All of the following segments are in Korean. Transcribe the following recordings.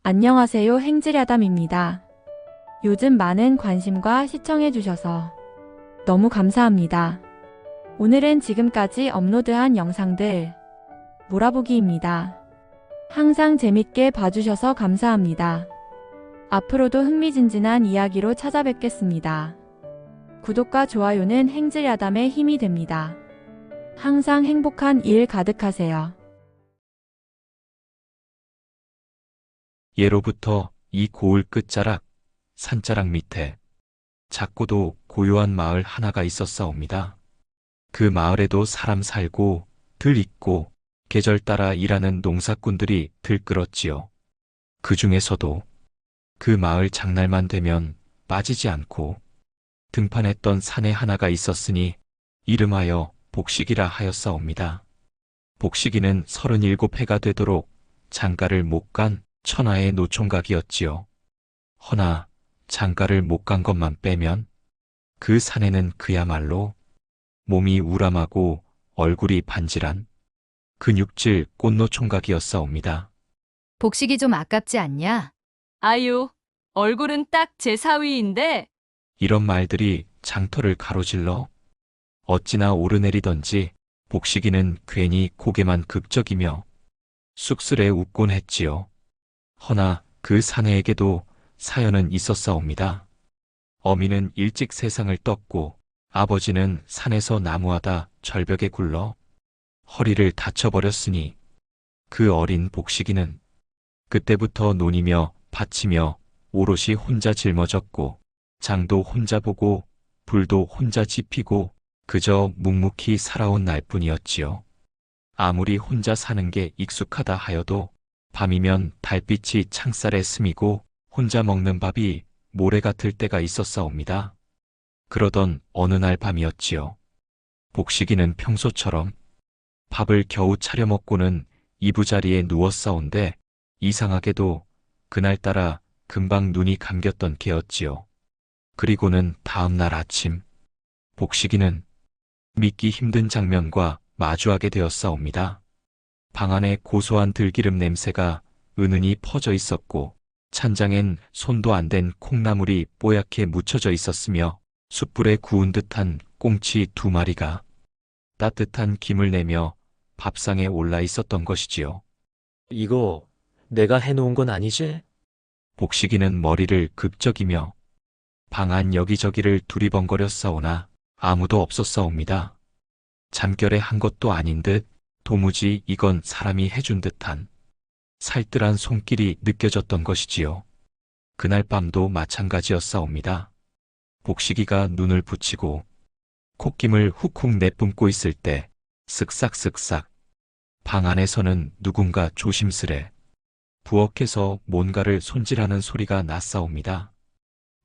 안녕하세요, 행질야담입니다. 요즘 많은 관심과 시청해주셔서 너무 감사합니다. 오늘은 지금까지 업로드한 영상들 몰아보기입니다. 항상 재밌게 봐주셔서 감사합니다. 앞으로도 흥미진진한 이야기로 찾아뵙겠습니다. 구독과 좋아요는 행질야담의 힘이 됩니다. 항상 행복한 일 가득하세요. 예로부터 이 고을 끝자락, 산자락 밑에 작고도 고요한 마을 하나가 있었사옵니다. 그 마을에도 사람 살고 들 있고 계절 따라 일하는 농사꾼들이 들끓었지요. 그 중에서도 그 마을 장날만 되면 빠지지 않고 등판했던 사내 하나가 있었으니 이름하여 복식이라 하였사옵니다. 복식이는 37해가 되도록 장가를 못 간 천하의 노총각이었지요. 허나 장가를 못 간 것만 빼면 그 사내는 그야말로 몸이 우람하고 얼굴이 반질한 근육질 꽃노총각이었사옵니다. 복식이 좀 아깝지 않냐? 아유, 얼굴은 딱 제 사위인데. 이런 말들이 장터를 가로질러 어찌나 오르내리던지 복식이는 괜히 고개만 급적이며 쑥스레 웃곤 했지요. 허나 그 사내에게도 사연은 있었사옵니다. 어미는 일찍 세상을 떴고 아버지는 산에서 나무하다 절벽에 굴러 허리를 다쳐버렸으니 그 어린 복식이는 그때부터 논이며 밭이며 오롯이 혼자 짊어졌고 장도 혼자 보고 불도 혼자 지피고 그저 묵묵히 살아온 날뿐이었지요. 아무리 혼자 사는 게 익숙하다 하여도 밤이면 달빛이 창살에 스미고 혼자 먹는 밥이 모래 같을 때가 있었사옵니다. 그러던 어느 날 밤이었지요. 복식이는 평소처럼 밥을 겨우 차려 먹고는 이부자리에 누웠사온데 이상하게도 그날따라 금방 눈이 감겼던 게였지요. 그리고는 다음 날 아침 복식이는 믿기 힘든 장면과 마주하게 되었사옵니다. 방 안에 고소한 들기름 냄새가 은은히 퍼져 있었고 찬장엔 손도 안 댄 콩나물이 뽀얗게 묻혀져 있었으며 숯불에 구운 듯한 꽁치 2마리가 따뜻한 김을 내며 밥상에 올라 있었던 것이지요. 이거 내가 해놓은 건 아니지? 복식이는 머리를 급적이며 방 안 여기저기를 두리번거렸사오나 아무도 없었사옵니다. 잠결에 한 것도 아닌 듯 도무지 이건 사람이 해준 듯한 살뜰한 손길이 느껴졌던 것이지요. 그날 밤도 마찬가지였사옵니다. 복식이가 눈을 붙이고 콧김을 훅훅 내뿜고 있을 때 쓱싹쓱싹 방 안에서는 누군가 조심스레 부엌에서 뭔가를 손질하는 소리가 났사옵니다.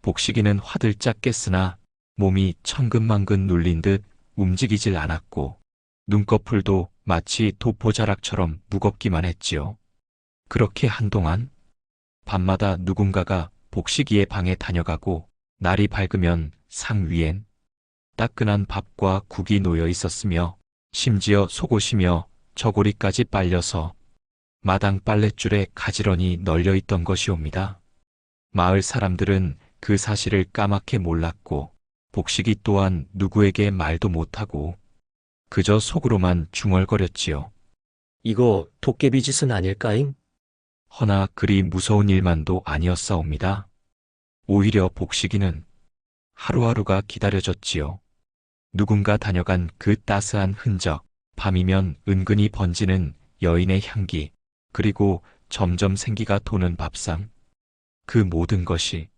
복식이는 화들짝 깼으나 몸이 천근만근 눌린 듯 움직이질 않았고 눈꺼풀도 마치 도포자락처럼 무겁기만 했지요. 그렇게 한동안 밤마다 누군가가 복식이의 방에 다녀가고 날이 밝으면 상 위엔 따끈한 밥과 국이 놓여 있었으며 심지어 속옷이며 저고리까지 빨려서 마당 빨랫줄에 가지런히 널려 있던 것이옵니다. 마을 사람들은 그 사실을 까맣게 몰랐고 복식이 또한 누구에게 말도 못하고 그저 속으로만 중얼거렸지요. 이거 도깨비 짓은 아닐까잉? 허나 그리 무서운 일만도 아니었사옵니다. 오히려 복식이는 하루하루가 기다려졌지요. 누군가 다녀간 그 따스한 흔적, 밤이면 은근히 번지는 여인의 향기, 그리고 점점 생기가 도는 밥상. 그 모든 것이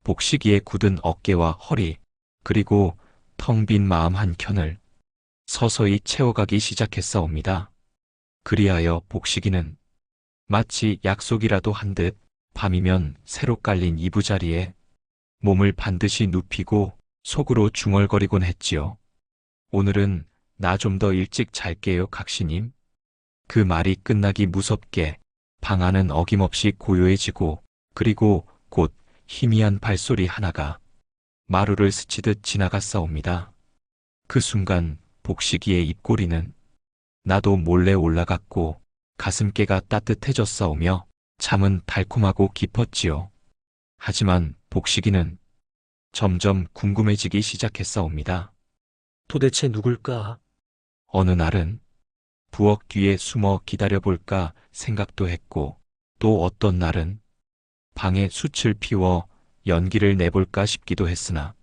복식이의 굳은 어깨와 허리, 그리고 텅 빈 마음 한켠을 서서히 채워가기 시작했사옵니다. 그리하여 복식이는 마치 약속이라도 한 듯 밤이면 새로 깔린 이부자리에 몸을 반드시 눕히고 속으로 중얼거리곤 했지요. 오늘은 나 좀 더 일찍 잘게요, 각시님. 그 말이 끝나기 무섭게 방 안은 어김없이 고요해지고 그리고 곧 희미한 발소리 하나가 마루를 스치듯 지나갔사옵니다. 그 순간 복식이의 입꼬리는 나도 몰래 올라갔고 가슴께가 따뜻해졌사오며 잠은 달콤하고 깊었지요. 하지만 복식이는 점점 궁금해지기 시작했사옵니다. 도대체 누굴까? 어느 날은 부엌 뒤에 숨어 기다려볼까 생각도 했고, 또 어떤 날은 방에 숯을 피워 연기를 내볼까 싶기도 했으나,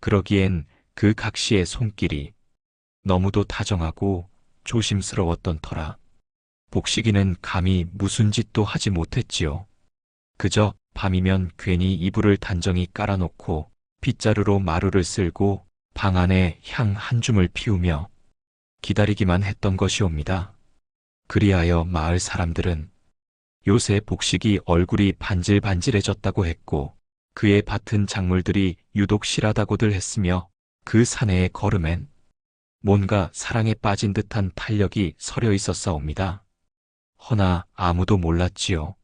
그러기엔 그 각시의 손길이 너무도 다정하고 조심스러웠던 터라 복식이는 감히 무슨 짓도 하지 못했지요. 그저 밤이면 괜히 이불을 단정히 깔아놓고 빗자루로 마루를 쓸고 방 안에 향 한 줌을 피우며 기다리기만 했던 것이옵니다. 그리하여 마을 사람들은 요새 복식이 얼굴이 반질반질해졌다고 했고, 그의 밭은 작물들이 유독 실하다고들 했으며, 그 사내의 걸음엔 뭔가 사랑에 빠진 듯한 탄력이 서려 있었사옵니다. 허나 아무도 몰랐지요.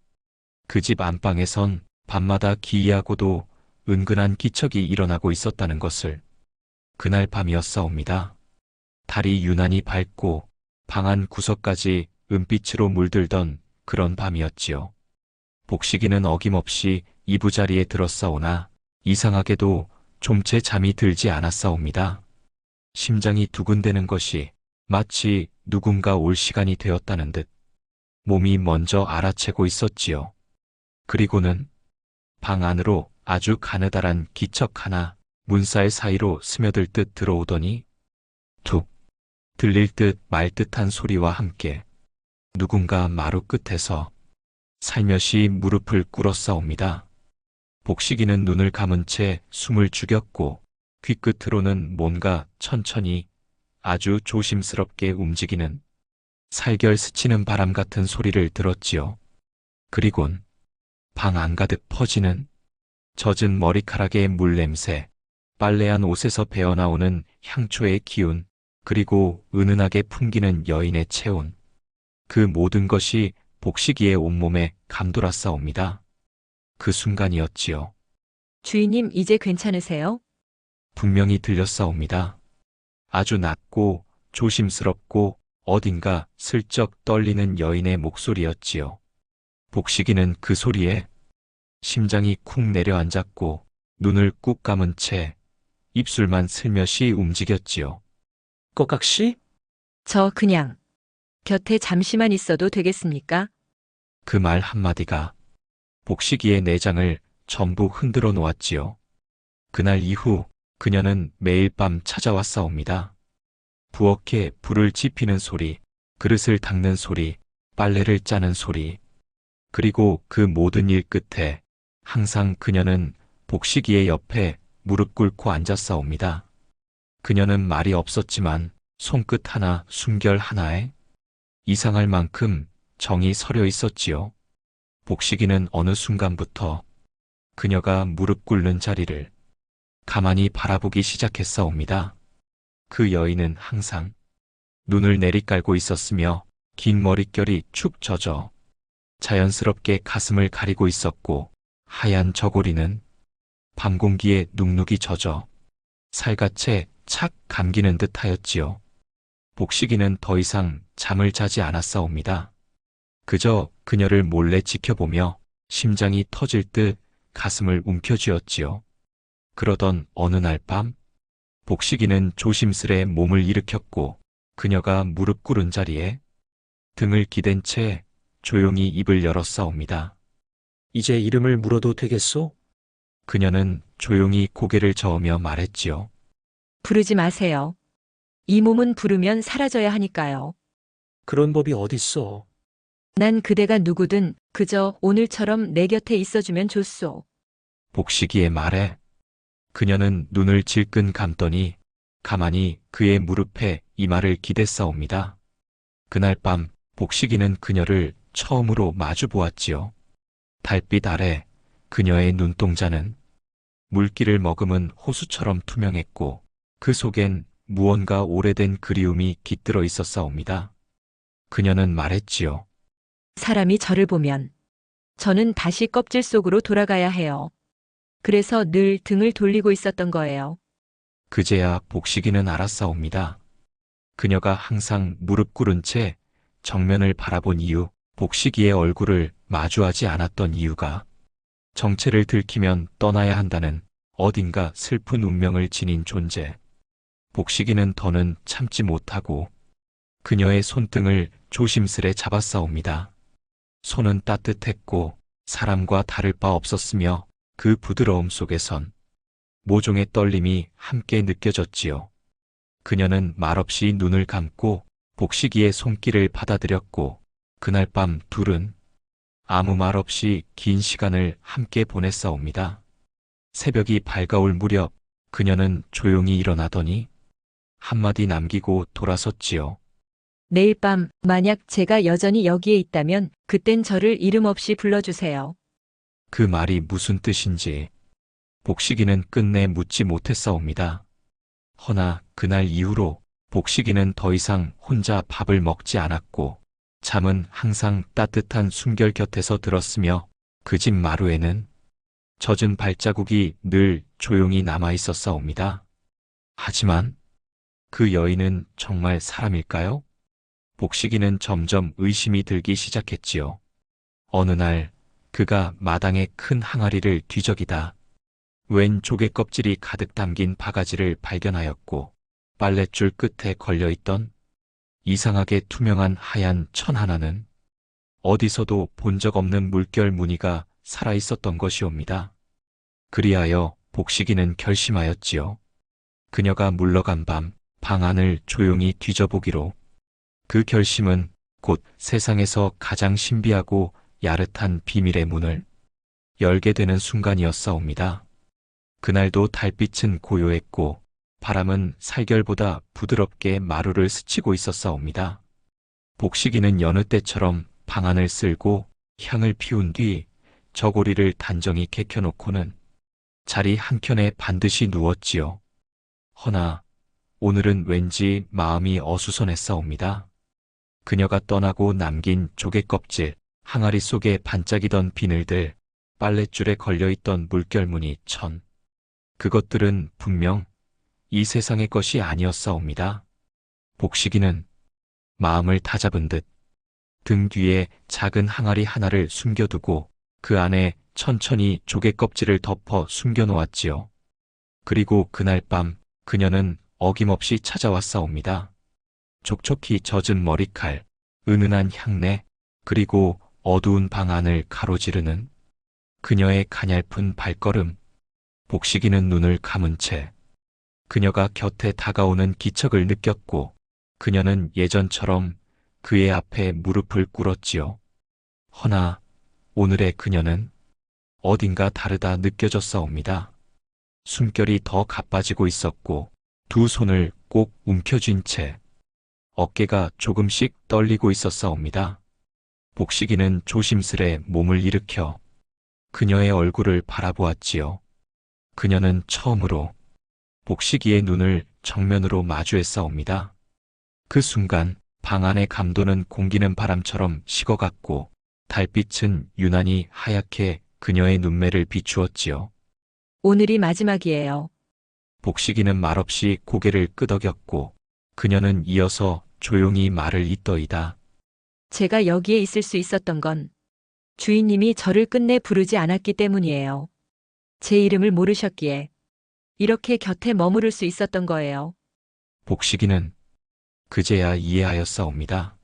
그 집 안방에선 밤마다 기이하고도 은근한 기척이 일어나고 있었다는 것을. 그날 밤이었사옵니다. 달이 유난히 밝고 방 안 구석까지 은빛으로 물들던 그런 밤이었지요. 복식이는 어김없이 이부자리에 들었사오나 이상하게도 좀채 잠이 들지 않았사옵니다. 심장이 두근대는 것이 마치 누군가 올 시간이 되었다는 듯 몸이 먼저 알아채고 있었지요. 그리고는 방 안으로 아주 가느다란 기척 하나 문살 사이로 스며들 듯 들어오더니 툭 들릴 듯 말 듯한 소리와 함께 누군가 마루 끝에서 살며시 무릎을 꿇었사옵니다. 복식이는 눈을 감은 채 숨을 죽였고 귀끝으로는 뭔가 천천히 아주 조심스럽게 움직이는 살결 스치는 바람 같은 소리를 들었지요. 그리곤 방 안가득 퍼지는 젖은 머리카락의 물냄새, 빨래한 옷에서 배어나오는 향초의 기운, 그리고 은은하게 풍기는 여인의 체온. 그 모든 것이 복식이의 온몸에 감돌았사옵니다. 그 순간이었지요. 주인님, 이제 괜찮으세요? 분명히 들렸사옵니다. 아주 낮고 조심스럽고 어딘가 슬쩍 떨리는 여인의 목소리였지요. 복식이는 그 소리에 심장이 쿵 내려앉았고 눈을 꾹 감은 채 입술만 슬며시 움직였지요. 꺼각시? 저 그냥 곁에 잠시만 있어도 되겠습니까? 그 말 한마디가 복식이의 내장을 전부 흔들어 놓았지요. 그날 이후 그녀는 매일 밤 찾아왔사옵니다. 부엌에 불을 지피는 소리, 그릇을 닦는 소리, 빨래를 짜는 소리, 그리고 그 모든 일 끝에 항상 그녀는 복식이의 옆에 무릎 꿇고 앉았사옵니다. 그녀는 말이 없었지만 손끝 하나, 숨결 하나에 이상할 만큼 정이 서려 있었지요. 복식이는 어느 순간부터 그녀가 무릎 꿇는 자리를 가만히 바라보기 시작했사옵니다. 그 여인은 항상 눈을 내리깔고 있었으며 긴 머릿결이 축 젖어 자연스럽게 가슴을 가리고 있었고, 하얀 저고리는 밤 공기에 눅눅이 젖어 살갗에 착 감기는 듯 하였지요. 복식이는 더 이상 잠을 자지 않았사옵니다. 그저 그녀를 몰래 지켜보며 심장이 터질 듯 가슴을 움켜쥐었지요. 그러던 어느 날 밤, 복식이는 조심스레 몸을 일으켰고 그녀가 무릎 꿇은 자리에 등을 기댄 채 조용히 입을 열었사옵니다. 이제 이름을 물어도 되겠소? 그녀는 조용히 고개를 저으며 말했지요. 부르지 마세요. 이 몸은 부르면 사라져야 하니까요. 그런 법이 어딨어. 난 그대가 누구든 그저 오늘처럼 내 곁에 있어주면 좋소. 복식이의 말에 그녀는 눈을 질끈 감더니 가만히 그의 무릎에 이마를 기댔사옵니다. 그날 밤 복식이는 그녀를 처음으로 마주 보았지요. 달빛 아래 그녀의 눈동자는 물기를 머금은 호수처럼 투명했고 그 속엔 무언가 오래된 그리움이 깃들어 있었사옵니다. 그녀는 말했지요. 사람이 저를 보면 저는 다시 껍질 속으로 돌아가야 해요. 그래서 늘 등을 돌리고 있었던 거예요. 그제야 복식이는 알았사옵니다. 그녀가 항상 무릎 꿇은 채 정면을 바라본 이유, 복식이의 얼굴을 마주하지 않았던 이유가 정체를 들키면 떠나야 한다는 어딘가 슬픈 운명을 지닌 존재. 복식이는 더는 참지 못하고 그녀의 손등을 조심스레 잡아싸웁니다. 손은 따뜻했고 사람과 다를 바 없었으며 그 부드러움 속에선 모종의 떨림이 함께 느껴졌지요. 그녀는 말없이 눈을 감고 복식이의 손길을 받아들였고 그날 밤 둘은 아무 말 없이 긴 시간을 함께 보냈사옵니다. 새벽이 밝아올 무렵 그녀는 조용히 일어나더니 한마디 남기고 돌아섰지요. 내일 밤 만약 제가 여전히 여기에 있다면 그땐 저를 이름 없이 불러주세요. 그 말이 무슨 뜻인지 복식이는 끝내 묻지 못했사옵니다. 허나 그날 이후로 복식이는 더 이상 혼자 밥을 먹지 않았고 잠은 항상 따뜻한 숨결 곁에서 들었으며 그 집 마루에는 젖은 발자국이 늘 조용히 남아 있었사옵니다. 하지만 그 여인은 정말 사람일까요? 복식이는 점점 의심이 들기 시작했지요. 어느 날 그가 마당의 큰 항아리를 뒤적이다 웬 조개 껍질이 가득 담긴 바가지를 발견하였고 빨랫줄 끝에 걸려있던 이상하게 투명한 하얀 천 하나는 어디서도 본 적 없는 물결 무늬가 살아있었던 것이옵니다. 그리하여 복식이는 결심하였지요. 그녀가 물러간 밤 방 안을 조용히 뒤져보기로. 그 결심은 곧 세상에서 가장 신비하고 야릇한 비밀의 문을 열게 되는 순간이었사옵니다. 그날도 달빛은 고요했고 바람은 살결보다 부드럽게 마루를 스치고 있었사옵니다. 복식이는 여느 때처럼 방 안을 쓸고 향을 피운 뒤 저고리를 단정히 개켜놓고는 자리 한켠에 반드시 누웠지요. 허나 오늘은 왠지 마음이 어수선했사옵니다. 그녀가 떠나고 남긴 조개 껍질, 항아리 속에 반짝이던 비늘들, 빨랫줄에 걸려있던 물결무늬 천. 그것들은 분명 이 세상의 것이 아니었사옵니다. 복식이는 마음을 다잡은 듯 등 뒤에 작은 항아리 하나를 숨겨두고 그 안에 천천히 조개 껍질을 덮어 숨겨놓았지요. 그리고 그날 밤 그녀는 어김없이 찾아왔사옵니다. 촉촉히 젖은 머리칼, 은은한 향내, 그리고 어두운 방 안을 가로지르는 그녀의 가냘픈 발걸음. 복식이는 눈을 감은 채 그녀가 곁에 다가오는 기척을 느꼈고 그녀는 예전처럼 그의 앞에 무릎을 꿇었지요. 허나 오늘의 그녀는 어딘가 다르다 느껴졌사옵니다. 숨결이 더 가빠지고 있었고 두 손을 꼭 움켜쥔 채 어깨가 조금씩 떨리고 있었사옵니다. 복식이는 조심스레 몸을 일으켜 그녀의 얼굴을 바라보았지요. 그녀는 처음으로 복식이의 눈을 정면으로 마주했사옵니다. 그 순간 방 안의 감도는 공기는 바람처럼 식어갔고 달빛은 유난히 하얗게 그녀의 눈매를 비추었지요. 오늘이 마지막이에요. 복식이는 말없이 고개를 끄덕였고 그녀는 이어서 조용히 말을 잇더이다. 제가 여기에 있을 수 있었던 건 주인님이 저를 끝내 부르지 않았기 때문이에요. 제 이름을 모르셨기에 이렇게 곁에 머무를 수 있었던 거예요. 복식이는 그제야 이해하였사옵니다.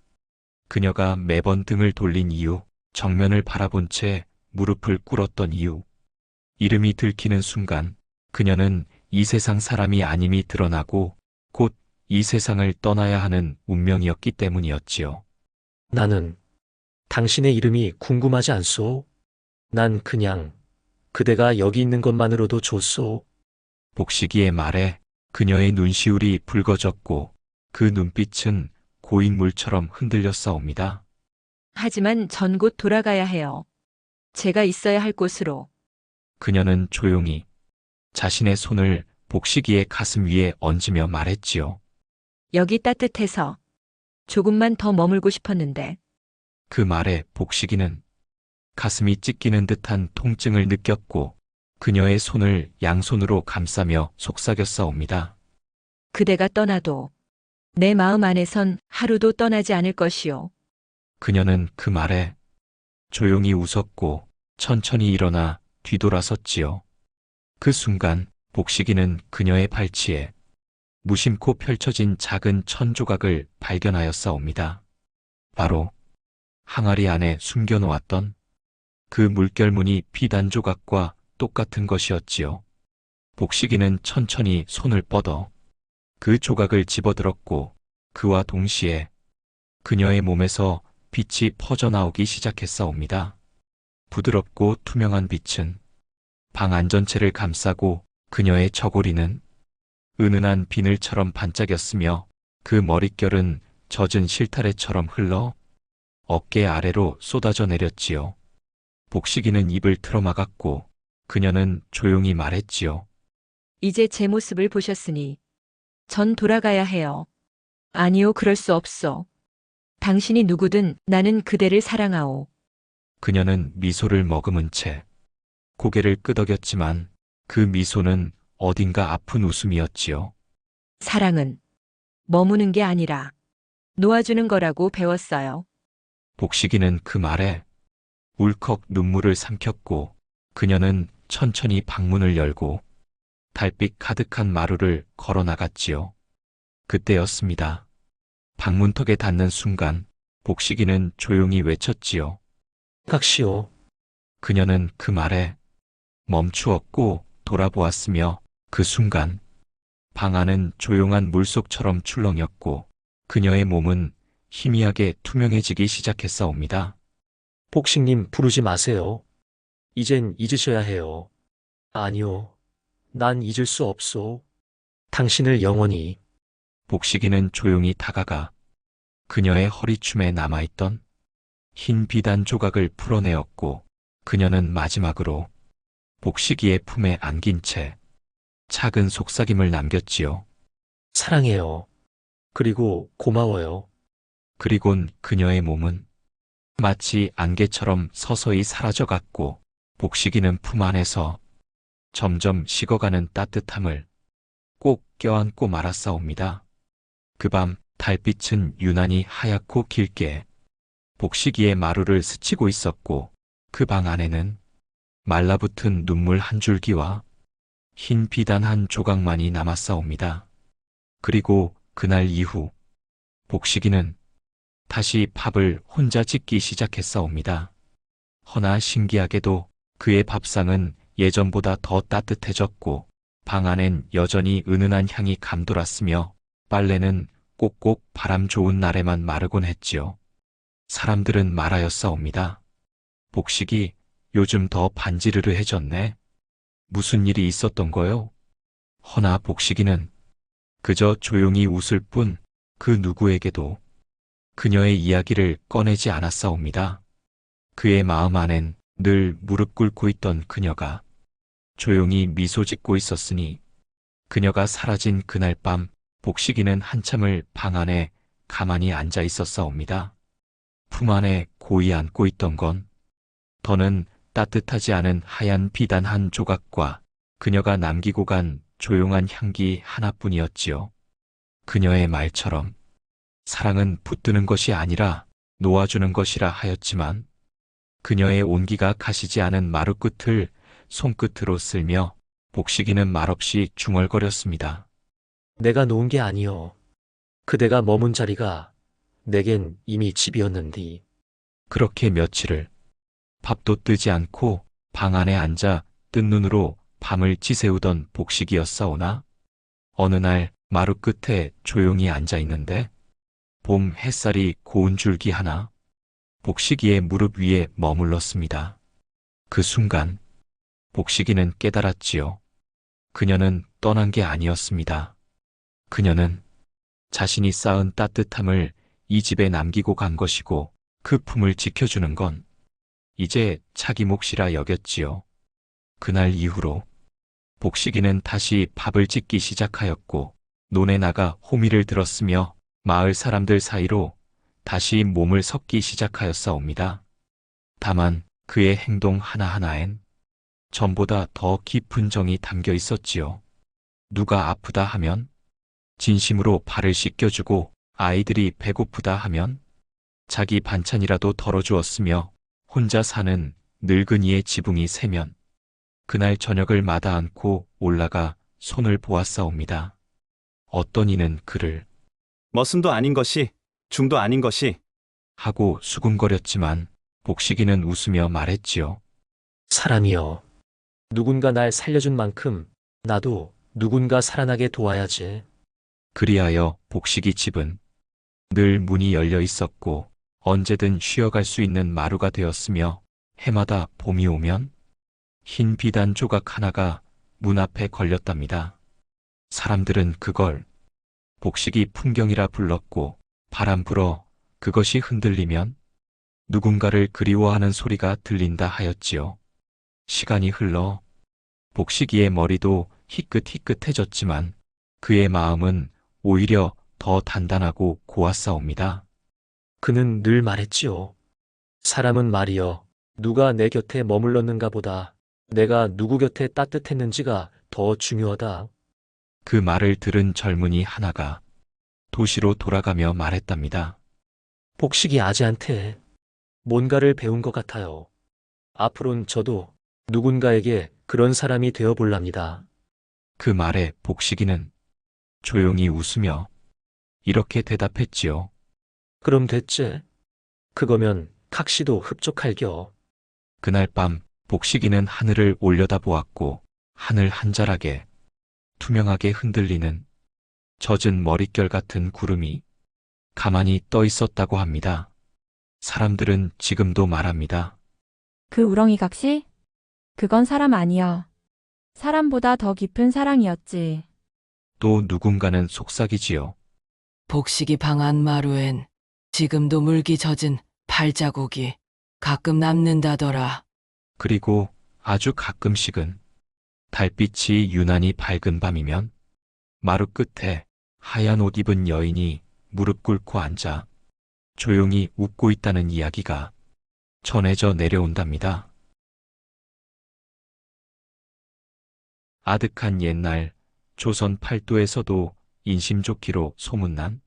그녀가 매번 등을 돌린 이유, 정면을 바라본 채 무릎을 꿇었던 이유, 이름이 들키는 순간 그녀는 이 세상 사람이 아님이 드러나고 곧 이 세상을 떠나야 하는 운명이었기 때문이었지요. 나는 당신의 이름이 궁금하지 않소. 난 그냥 그대가 여기 있는 것만으로도 좋소. 복식이의 말에 그녀의 눈시울이 붉어졌고 그 눈빛은 고인 물처럼 흔들렸사옵니다. 하지만 전 곧 돌아가야 해요. 제가 있어야 할 곳으로. 그녀는 조용히 자신의 손을 복식이의 가슴 위에 얹으며 말했지요. 여기 따뜻해서 조금만 더 머물고 싶었는데. 그 말에 복식이는 가슴이 찢기는 듯한 통증을 느꼈고 그녀의 손을 양손으로 감싸며 속삭였사옵니다. 그대가 떠나도 내 마음 안에선 하루도 떠나지 않을 것이요. 그녀는 그 말에 조용히 웃었고 천천히 일어나 뒤돌아섰지요. 그 순간 복식이는 그녀의 발치에 무심코 펼쳐진 작은 천 조각을 발견하였사옵니다. 바로 항아리 안에 숨겨놓았던 그 물결무늬 비단 조각과 똑같은 것이었지요. 복식이는 천천히 손을 뻗어 그 조각을 집어들었고 그와 동시에 그녀의 몸에서 빛이 퍼져나오기 시작했사옵니다. 부드럽고 투명한 빛은 방 안전체를 감싸고 그녀의 저고리는 은은한 비늘처럼 반짝였으며 그 머릿결은 젖은 실타래처럼 흘러 어깨 아래로 쏟아져 내렸지요. 복식이는 입을 틀어막았고 그녀는 조용히 말했지요. 이제 제 모습을 보셨으니 전 돌아가야 해요. 아니요, 그럴 수 없어. 당신이 누구든 나는 그대를 사랑하오. 그녀는 미소를 머금은 채 고개를 끄덕였지만 그 미소는 어딘가 아픈 웃음이었지요. 사랑은 머무는 게 아니라 놓아주는 거라고 배웠어요. 복식이는 그 말에 울컥 눈물을 삼켰고 그녀는 천천히 방문을 열고 달빛 가득한 마루를 걸어 나갔지요. 그때였습니다. 방문턱에 닿는 순간 복식이는 조용히 외쳤지요. 각시오. 그녀는 그 말에 멈추었고 돌아보았으며 그 순간 방 안은 조용한 물속처럼 출렁였고 그녀의 몸은 희미하게 투명해지기 시작했사옵니다. 복식님 부르지 마세요. 이젠 잊으셔야 해요. 아니요. 난 잊을 수 없소. 당신을 영원히. 복식이는 조용히 다가가 그녀의 허리춤에 남아있던 흰 비단 조각을 풀어내었고 그녀는 마지막으로 복식이의 품에 안긴 채 작은 속삭임을 남겼지요. 사랑해요. 그리고 고마워요. 그리곤 그녀의 몸은 마치 안개처럼 서서히 사라져갔고 복식이는 품 안에서 점점 식어가는 따뜻함을 꼭 껴안고 말았사옵니다. 그 밤 달빛은 유난히 하얗고 길게 복식이의 마루를 스치고 있었고 그 방 안에는 말라붙은 눈물 한 줄기와 흰 비단 한 조각만이 남았사옵니다. 그리고 그날 이후 복식이는 다시 밥을 혼자 짓기 시작했사옵니다. 허나 신기하게도 그의 밥상은 예전보다 더 따뜻해졌고 방 안엔 여전히 은은한 향이 감돌았으며 빨래는 꼭꼭 바람 좋은 날에만 마르곤 했지요. 사람들은 말하였사옵니다. 복식이 요즘 더 반지르르해졌네. 무슨 일이 있었던 거요? 허나 복식이는 그저 조용히 웃을 뿐 그 누구에게도 그녀의 이야기를 꺼내지 않았사옵니다. 그의 마음 안엔 늘 무릎 꿇고 있던 그녀가 조용히 미소 짓고 있었으니 그녀가 사라진 그날 밤 복식이는 한참을 방 안에 가만히 앉아 있었사옵니다. 품 안에 고이 안고 있던 건 더는 따뜻하지 않은 하얀 비단 한 조각과 그녀가 남기고 간 조용한 향기 하나뿐이었지요. 그녀의 말처럼 사랑은 붙드는 것이 아니라 놓아주는 것이라 하였지만 그녀의 온기가 가시지 않은 마루 끝을 손끝으로 쓸며 복식이는 말없이 중얼거렸습니다. 내가 놓은 게 아니요. 그대가 머문 자리가 내겐 이미 집이었는디. 그렇게 며칠을 밥도 뜨지 않고 방 안에 앉아 뜬 눈으로 밤을 지새우던 복식이었사오나 어느 날 마루 끝에 조용히 앉아 있는데 봄 햇살이 고운 줄기 하나 복식이의 무릎 위에 머물렀습니다. 그 순간 복식이는 깨달았지요. 그녀는 떠난 게 아니었습니다. 그녀는 자신이 쌓은 따뜻함을 이 집에 남기고 간 것이고 그 품을 지켜주는 건 이제 자기 몫이라 여겼지요. 그날 이후로 복식이는 다시 밥을 짓기 시작하였고 논에 나가 호미를 들었으며 마을 사람들 사이로 다시 몸을 섞기 시작하였사옵니다. 다만 그의 행동 하나하나엔 전보다 더 깊은 정이 담겨 있었지요. 누가 아프다 하면 진심으로 발을 씻겨주고 아이들이 배고프다 하면 자기 반찬이라도 덜어주었으며 혼자 사는 늙은이의 지붕이 새면 그날 저녁을 마다 않고 올라가 손을 보았사옵니다. 어떤 이는 그를 머슴도 아닌 것이, 중도 아닌 것이, 하고 수군거렸지만 복식이는 웃으며 말했지요. 사람이여. 누군가 날 살려준 만큼 나도 누군가 살아나게 도와야지. 그리하여 복식이 집은 늘 문이 열려 있었고 언제든 쉬어갈 수 있는 마루가 되었으며 해마다 봄이 오면 흰 비단 조각 하나가 문 앞에 걸렸답니다. 사람들은 그걸 복식이 풍경이라 불렀고 바람 불어 그것이 흔들리면 누군가를 그리워하는 소리가 들린다 하였지요. 시간이 흘러 복식이의 머리도 희끗희끗해졌지만 그의 마음은 오히려 더 단단하고 고왔사옵니다. 그는 늘 말했지요. 사람은 말이여, 누가 내 곁에 머물렀는가 보다 내가 누구 곁에 따뜻했는지가 더 중요하다. 그 말을 들은 젊은이 하나가 도시로 돌아가며 말했답니다. 복식이 아재한테 뭔가를 배운 것 같아요. 앞으론 저도 누군가에게 그런 사람이 되어 볼랍니다. 그 말에 복식이는 조용히 웃으며 이렇게 대답했지요. 그럼 됐지. 그거면 각시도 흡족할겨. 그날 밤 복식이는 하늘을 올려다보았고 하늘 한자락에 투명하게 흔들리는 젖은 머릿결 같은 구름이 가만히 떠 있었다고 합니다. 사람들은 지금도 말합니다. 그 우렁이 각시? 그건 사람 아니여. 사람보다 더 깊은 사랑이었지. 또 누군가는 속삭이지요. 복식이 방안 마루엔 지금도 물기 젖은 발자국이 가끔 남는다더라. 그리고 아주 가끔씩은 달빛이 유난히 밝은 밤이면 마루 끝에 하얀 옷 입은 여인이 무릎 꿇고 앉아 조용히 웃고 있다는 이야기가 전해져 내려온답니다. 아득한 옛날 조선 팔도에서도 인심 좋기로 소문난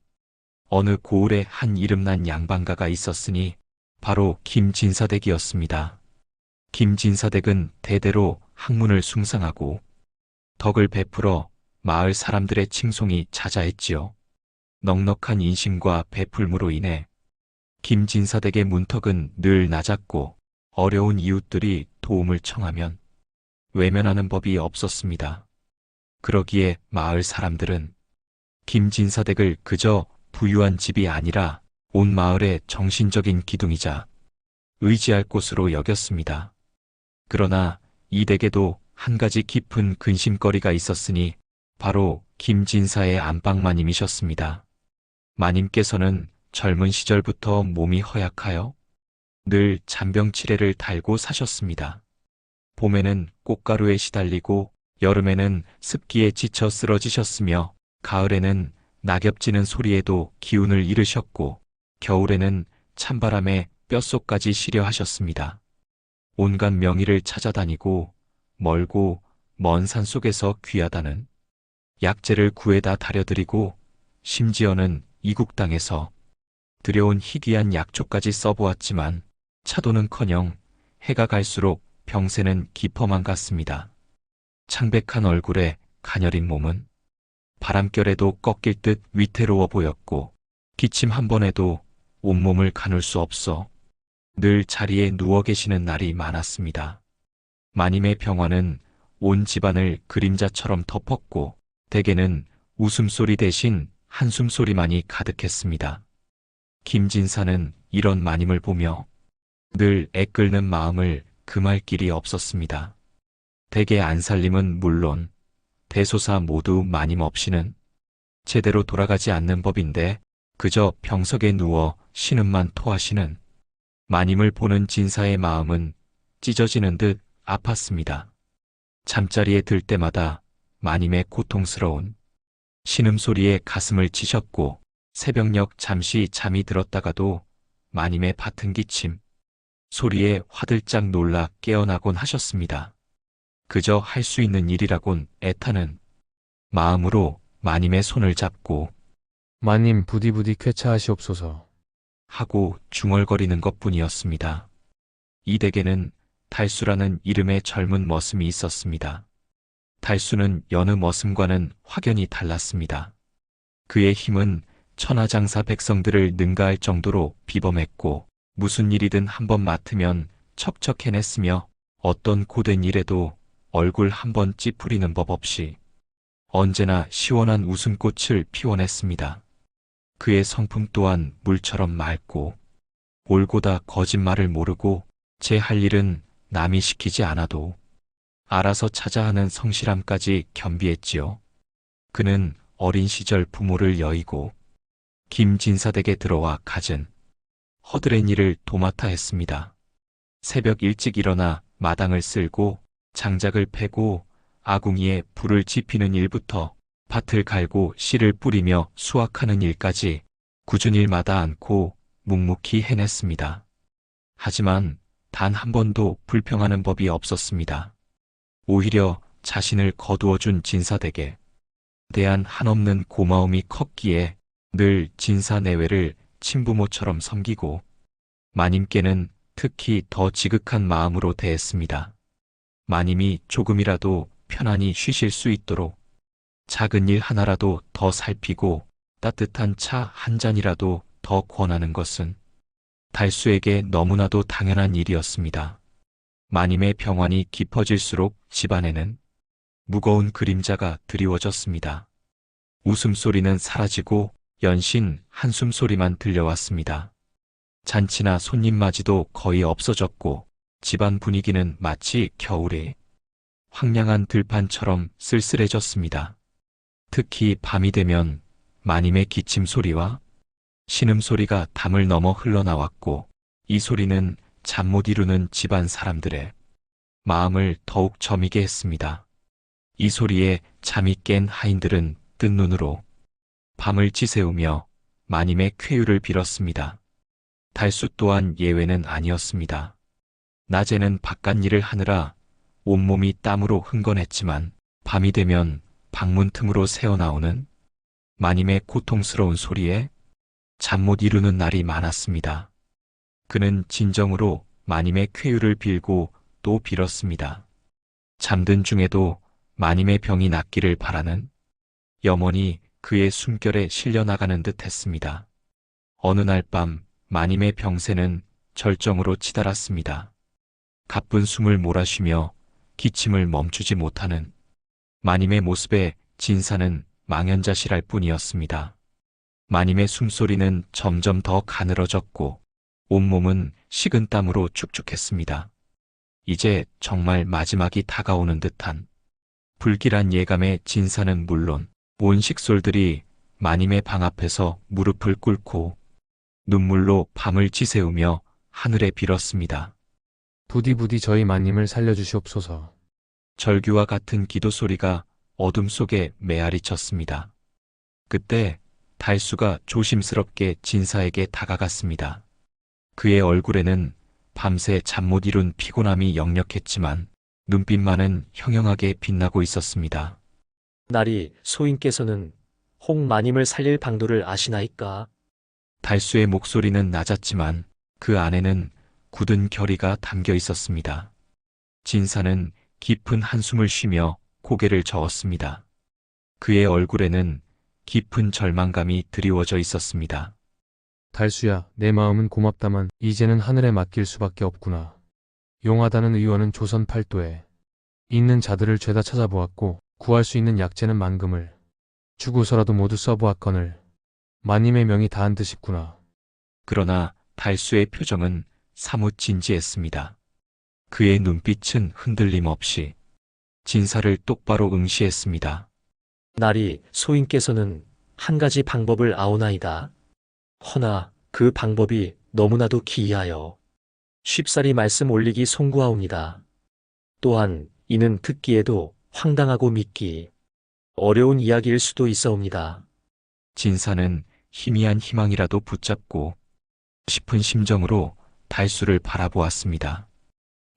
어느 고을에 한 이름난 양반가가 있었으니 바로 김진사댁이었습니다. 김진사댁은 대대로 학문을 숭상하고 덕을 베풀어 마을 사람들의 칭송이 자자했지요. 넉넉한 인심과 베풀므로 인해 김진사댁의 문턱은 늘 낮았고 어려운 이웃들이 도움을 청하면 외면하는 법이 없었습니다. 그러기에 마을 사람들은 김진사댁을 그저 부유한 집이 아니라 온 마을의 정신적인 기둥이자 의지할 곳으로 여겼습니다. 그러나 이 댁에도 한 가지 깊은 근심거리가 있었으니 바로 김진사의 안방마님이셨습니다. 마님께서는 젊은 시절부터 몸이 허약하여 늘 잔병치레를 달고 사셨습니다. 봄에는 꽃가루에 시달리고 여름에는 습기에 지쳐 쓰러지셨으며 가을에는 낙엽지는 소리에도 기운을 잃으셨고 겨울에는 찬바람에 뼛속까지 시려 하셨습니다. 온갖 명의를 찾아다니고 멀고 먼 산속에서 귀하다는 약재를 구해다 다려드리고 심지어는 이국 땅에서 들여온 희귀한 약초까지 써보았지만 차도는커녕 해가 갈수록 병세는 깊어만 갔습니다. 창백한 얼굴에 가녀린 몸은 바람결에도 꺾일 듯 위태로워 보였고 기침 한 번에도 온몸을 가눌 수 없어 늘 자리에 누워 계시는 날이 많았습니다. 마님의 병화는 온 집안을 그림자처럼 덮었고 대개는 웃음소리 대신 한숨소리만이 가득했습니다. 김진사는 이런 마님을 보며 늘 애끓는 마음을 금할 길이 없었습니다. 대개 안살림은 물론 대소사 모두 마님 없이는 제대로 돌아가지 않는 법인데 그저 병석에 누워 신음만 토하시는 마님을 보는 진사의 마음은 찢어지는 듯 아팠습니다. 잠자리에 들 때마다 마님의 고통스러운 신음소리에 가슴을 치셨고 새벽녘 잠시 잠이 들었다가도 마님의 밭은 기침 소리에 화들짝 놀라 깨어나곤 하셨습니다. 그저 할 수 있는 일이라곤 애타는 마음으로 마님의 손을 잡고 마님 부디부디 쾌차하시옵소서. 하고 중얼거리는 것뿐이었습니다. 이 댁에는 달수라는 이름의 젊은 머슴이 있었습니다. 달수는 여느 머슴과는 확연히 달랐습니다. 그의 힘은 천하장사 백성들을 능가할 정도로 비범했고 무슨 일이든 한번 맡으면 척척 해냈으며 어떤 고된 일에도 얼굴 한번 찌푸리는 법 없이 언제나 시원한 웃음꽃을 피워냈습니다. 그의 성품 또한 물처럼 맑고 올고다 거짓말을 모르고 제 할 일은 남이 시키지 않아도 알아서 찾아 하는 성실함까지 겸비했지요. 그는 어린 시절 부모를 여의고 김진사댁에 들어와 갖은 허드렛 일을 도맡아 했습니다. 새벽 일찍 일어나 마당을 쓸고 장작을 패고 아궁이에 불을 지피는 일부터 밭을 갈고 씨를 뿌리며 수확하는 일까지 굳은 일마다 않고 묵묵히 해냈습니다. 하지만 단 한 번도 불평하는 법이 없었습니다. 오히려 자신을 거두어준 진사댁에 대한 한없는 고마움이 컸기에 늘 진사내외를 친부모처럼 섬기고 마님께는 특히 더 지극한 마음으로 대했습니다. 마님이 조금이라도 편안히 쉬실 수 있도록 작은 일 하나라도 더 살피고 따뜻한 차 한 잔이라도 더 권하는 것은 달수에게 너무나도 당연한 일이었습니다. 마님의 병환이 깊어질수록 집안에는 무거운 그림자가 드리워졌습니다. 웃음소리는 사라지고 연신 한숨소리만 들려왔습니다. 잔치나 손님맞이도 거의 없어졌고 집안 분위기는 마치 겨울에 황량한 들판처럼 쓸쓸해졌습니다. 특히 밤이 되면 마님의 기침 소리와 신음소리가 담을 넘어 흘러나왔고 이 소리는 잠 못 이루는 집안 사람들의 마음을 더욱 저미게 했습니다. 이 소리에 잠이 깬 하인들은 뜬 눈으로 밤을 지새우며 마님의 쾌유를 빌었습니다. 달수 또한 예외는 아니었습니다. 낮에는 바깥일을 하느라 온몸이 땀으로 흥건했지만 밤이 되면 방문 틈으로 새어나오는 마님의 고통스러운 소리에 잠 못 이루는 날이 많았습니다. 그는 진정으로 마님의 쾌유를 빌고 또 빌었습니다. 잠든 중에도 마님의 병이 낫기를 바라는 염원이 그의 숨결에 실려나가는 듯 했습니다. 어느 날 밤 마님의 병세는 절정으로 치달았습니다. 가쁜 숨을 몰아쉬며 기침을 멈추지 못하는 마님의 모습에 진사는 망연자실할 뿐이었습니다. 마님의 숨소리는 점점 더 가늘어졌고 온몸은 식은 땀으로 축축했습니다. 이제 정말 마지막이 다가오는 듯한 불길한 예감에 진사는 물론 온 식솔들이 마님의 방 앞에서 무릎을 꿇고 눈물로 밤을 지새우며 하늘에 빌었습니다. 부디 저희 마님을 살려주시옵소서. 절규와 같은 기도 소리가 어둠 속에 메아리 쳤습니다. 그때 달수가 조심스럽게 진사에게 다가갔습니다. 그의 얼굴에는 밤새 잠 못 이룬 피곤함이 역력했지만 눈빛만은 형형하게 빛나고 있었습니다. 나리 소인께서는 혹 마님을 살릴 방도를 아시나이까? 달수의 목소리는 낮았지만 그 안에는 굳은 결의가 담겨 있었습니다. 진사는 깊은 한숨을 쉬며 고개를 저었습니다. 그의 얼굴에는 깊은 절망감이 드리워져 있었습니다. 달수야, 내 마음은 고맙다만 이제는 하늘에 맡길 수밖에 없구나. 용하다는 의원은 조선 팔도에 있는 자들을 죄다 찾아보았고 구할 수 있는 약재는 만금을 주고서라도 모두 써보았거늘 마님의 명이 다한 듯이구나. 그러나 달수의 표정은 사뭇 진지했습니다. 그의 눈빛은 흔들림 없이 진사를 똑바로 응시했습니다. 나리 소인께서는 한 가지 방법을 아오나이다. 허나 그 방법이 너무나도 기이하여 쉽사리 말씀 올리기 송구하옵니다. 또한 이는 듣기에도 황당하고 믿기 어려운 이야기일 수도 있어옵니다. 진사는 희미한 희망이라도 붙잡고 싶은 심정으로 달수를 바라보았습니다.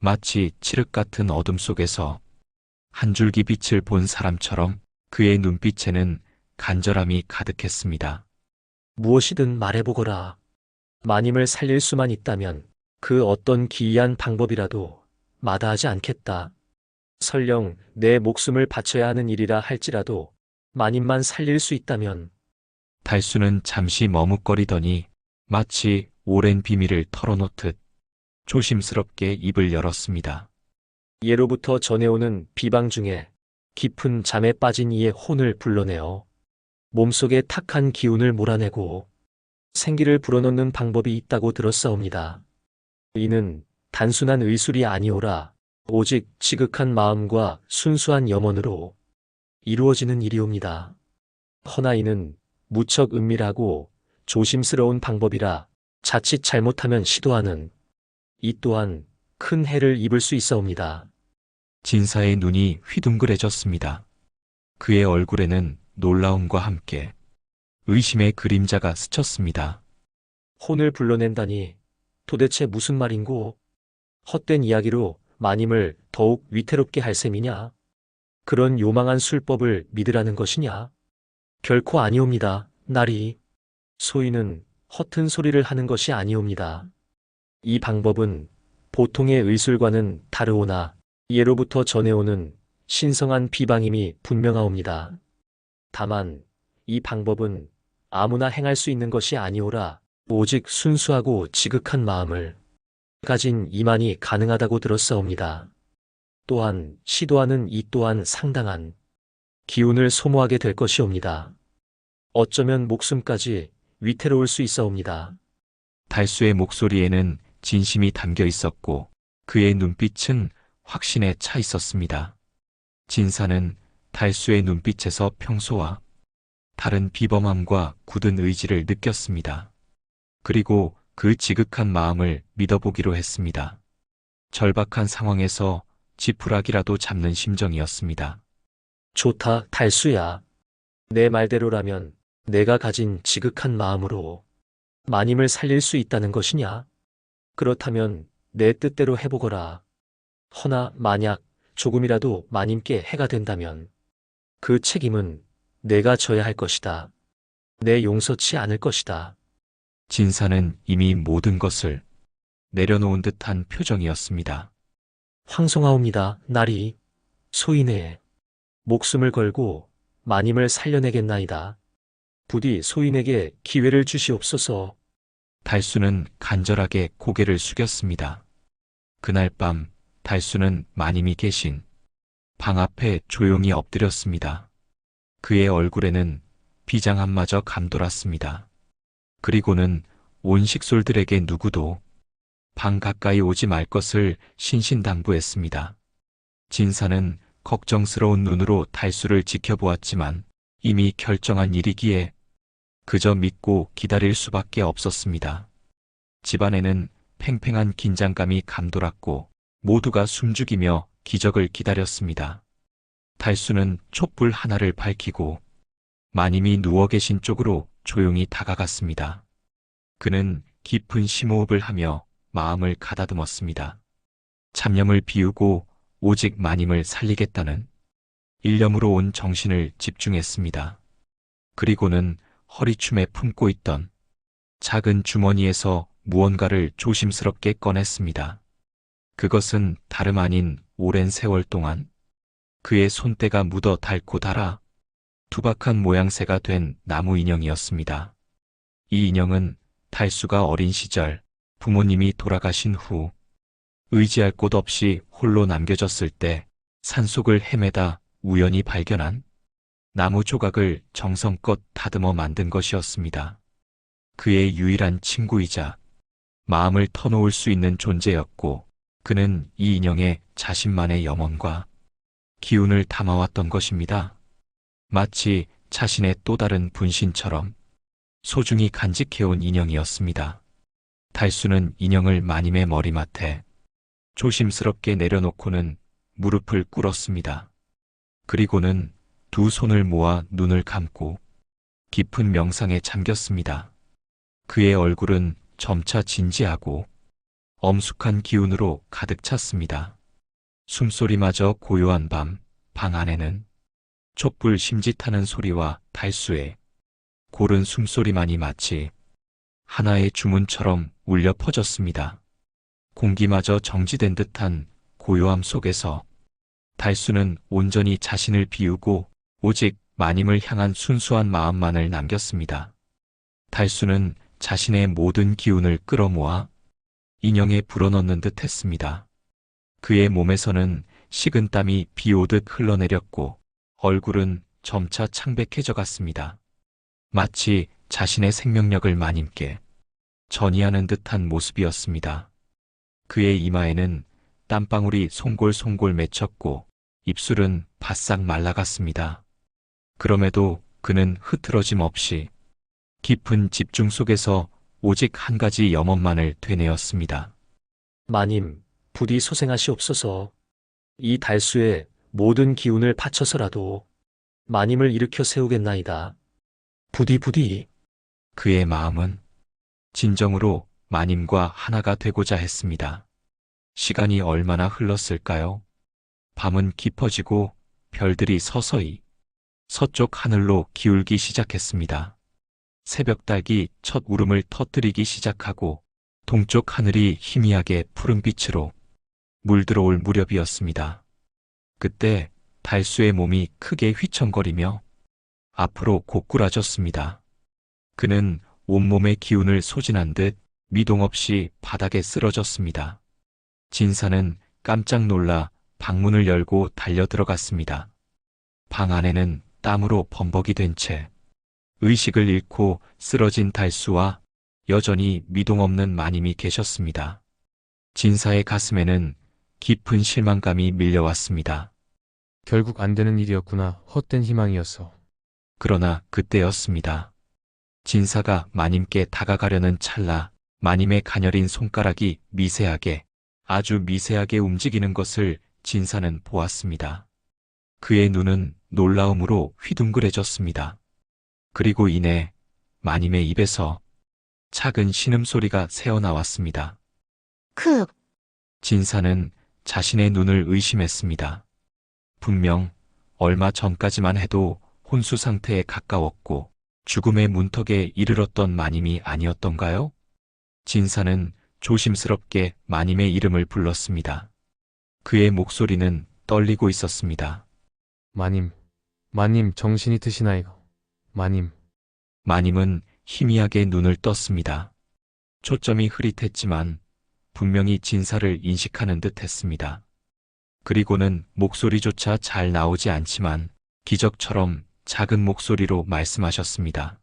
마치 칠흑 같은 어둠 속에서 한 줄기 빛을 본 사람처럼 그의 눈빛에는 간절함이 가득했습니다. 무엇이든 말해보거라. 마님을 살릴 수만 있다면 그 어떤 기이한 방법이라도 마다하지 않겠다. 설령 내 목숨을 바쳐야 하는 일이라 할지라도 마님만 살릴 수 있다면. 달수는 잠시 머뭇거리더니 마치 오랜 비밀을 털어놓듯 조심스럽게 입을 열었습니다. 예로부터 전해오는 비방 중에 깊은 잠에 빠진 이의 혼을 불러내어 몸속의 탁한 기운을 몰아내고 생기를 불어넣는 방법이 있다고 들었사옵니다. 이는 단순한 의술이 아니오라 오직 지극한 마음과 순수한 염원으로 이루어지는 일이옵니다. 허나 이는 무척 은밀하고 조심스러운 방법이라 자칫 잘못하면 시도하는 이 또한 큰 해를 입을 수 있사옵니다. 진사의 눈이 휘둥그레졌습니다. 그의 얼굴에는 놀라움과 함께 의심의 그림자가 스쳤습니다. 혼을 불러낸다니 도대체 무슨 말인고? 헛된 이야기로 마님을 더욱 위태롭게 할 셈이냐? 그런 요망한 술법을 믿으라는 것이냐? 결코 아니옵니다, 나리. 소인은 허튼 소리를 하는 것이 아니옵니다. 이 방법은 보통의 의술과는 다르오나 예로부터 전해오는 신성한 비방임이 분명하옵니다. 다만 이 방법은 아무나 행할 수 있는 것이 아니오라 오직 순수하고 지극한 마음을 가진 이만이 가능하다고 들었사옵니다. 또한 시도하는 이 또한 상당한 기운을 소모하게 될 것이옵니다. 어쩌면 목숨까지 위태로울 수 있사옵니다. 달수의 목소리에는 진심이 담겨 있었고 그의 눈빛은 확신에 차 있었습니다. 진사는 달수의 눈빛에서 평소와 다른 비범함과 굳은 의지를 느꼈습니다. 그리고 그 지극한 마음을 믿어보기로 했습니다. 절박한 상황에서 지푸라기라도 잡는 심정이었습니다. 좋다, 달수야. 내 말대로라면 내가 가진 지극한 마음으로 마님을 살릴 수 있다는 것이냐? 그렇다면 내 뜻대로 해보거라. 허나 만약 조금이라도 마님께 해가 된다면 그 책임은 내가 져야 할 것이다. 내 용서치 않을 것이다. 진사는 이미 모든 것을 내려놓은 듯한 표정이었습니다. 황송하옵니다, 나리. 소인의 목숨을 걸고 마님을 살려내겠나이다. 부디 소인에게 기회를 주시옵소서. 달수는 간절하게 고개를 숙였습니다. 그날 밤 달수는 마님이 계신 방 앞에 조용히 엎드렸습니다. 그의 얼굴에는 비장함마저 감돌았습니다. 그리고는 온 식솔들에게 누구도 방 가까이 오지 말 것을 신신당부했습니다. 진사는 걱정스러운 눈으로 달수를 지켜보았지만 이미 결정한 일이기에 그저 믿고 기다릴 수밖에 없었습니다. 집안에는 팽팽한 긴장감이 감돌았고 모두가 숨죽이며 기적을 기다렸습니다. 달수는 촛불 하나를 밝히고 마님이 누워 계신 쪽으로 조용히 다가갔습니다. 그는 깊은 심호흡을 하며 마음을 가다듬었습니다. 잡념을 비우고 오직 마님을 살리겠다는 일념으로 온 정신을 집중했습니다. 그리고는 허리춤에 품고 있던 작은 주머니에서 무언가를 조심스럽게 꺼냈습니다. 그것은 다름 아닌 오랜 세월 동안 그의 손때가 묻어 닳고 닳아 투박한 모양새가 된 나무 인형이었습니다. 이 인형은 달수가 어린 시절 부모님이 돌아가신 후 의지할 곳 없이 홀로 남겨졌을 때 산속을 헤매다 우연히 발견한 나무 조각을 정성껏 다듬어 만든 것이었습니다. 그의 유일한 친구이자 마음을 터놓을 수 있는 존재였고 그는 이 인형에 자신만의 염원과 기운을 담아왔던 것입니다. 마치 자신의 또 다른 분신처럼 소중히 간직해온 인형이었습니다. 달수는 인형을 마님의 머리맡에 조심스럽게 내려놓고는 무릎을 꿇었습니다. 그리고는 두 손을 모아 눈을 감고 깊은 명상에 잠겼습니다. 그의 얼굴은 점차 진지하고 엄숙한 기운으로 가득 찼습니다. 숨소리마저 고요한 밤, 방 안에는 촛불 심짓하는 소리와 달수의 고른 숨소리만이 마치 하나의 주문처럼 울려 퍼졌습니다. 공기마저 정지된 듯한 고요함 속에서 달수는 온전히 자신을 비우고 오직 마님을 향한 순수한 마음만을 남겼습니다. 달수는 자신의 모든 기운을 끌어모아 인형에 불어넣는 듯 했습니다. 그의 몸에서는 식은땀이 비 오듯 흘러내렸고 얼굴은 점차 창백해져 갔습니다. 마치 자신의 생명력을 마님께 전이하는 듯한 모습이었습니다. 그의 이마에는 땀방울이 송골송골 맺혔고 입술은 바싹 말라갔습니다. 그럼에도 그는 흐트러짐 없이 깊은 집중 속에서 오직 한 가지 염원만을 되뇌었습니다. 마님, 부디 소생하시옵소서. 이 달수의 모든 기운을 바쳐서라도 마님을 일으켜 세우겠나이다. 부디. 그의 마음은 진정으로 마님과 하나가 되고자 했습니다. 시간이 얼마나 흘렀을까요? 밤은 깊어지고 별들이 서서히 서쪽 하늘로 기울기 시작했습니다. 새벽달기 첫 울음을 터뜨리기 시작하고 동쪽 하늘이 희미하게 푸른빛으로 물들어올 무렵이었습니다. 그때 달수의 몸이 크게 휘청거리며 앞으로 고꾸라졌습니다. 그는 온몸의 기운을 소진한 듯 미동 없이 바닥에 쓰러졌습니다. 진사는 깜짝 놀라 방문을 열고 달려 들어갔습니다. 방 안에는 땀으로 범벅이 된 채 의식을 잃고 쓰러진 달수와 여전히 미동 없는 마님이 계셨습니다. 진사의 가슴에는 깊은 실망감이 밀려왔습니다. 결국 안 되는 일이었구나. 헛된 희망이었어. 그러나 그때였습니다. 진사가 마님께 다가가려는 찰나 마님의 가녀린 손가락이 미세하게, 아주 미세하게 움직이는 것을 진사는 보았습니다. 그의 눈은 놀라움으로 휘둥그레졌습니다. 그리고 이내 마님의 입에서 작은 신음소리가 새어나왔습니다. 진사는 자신의 눈을 의심했습니다. 분명 얼마 전까지만 해도 혼수 상태에 가까웠고 죽음의 문턱에 이르렀던 마님이 아니었던가요? 진사는 조심스럽게 마님의 이름을 불렀습니다. 그의 목소리는 떨리고 있었습니다. 마님 정신이 드시나이거. 마님. 마님은 희미하게 눈을 떴습니다. 초점이 흐릿했지만 분명히 진사를 인식하는 듯 했습니다. 그리고는 목소리조차 잘 나오지 않지만 기적처럼 작은 목소리로 말씀하셨습니다.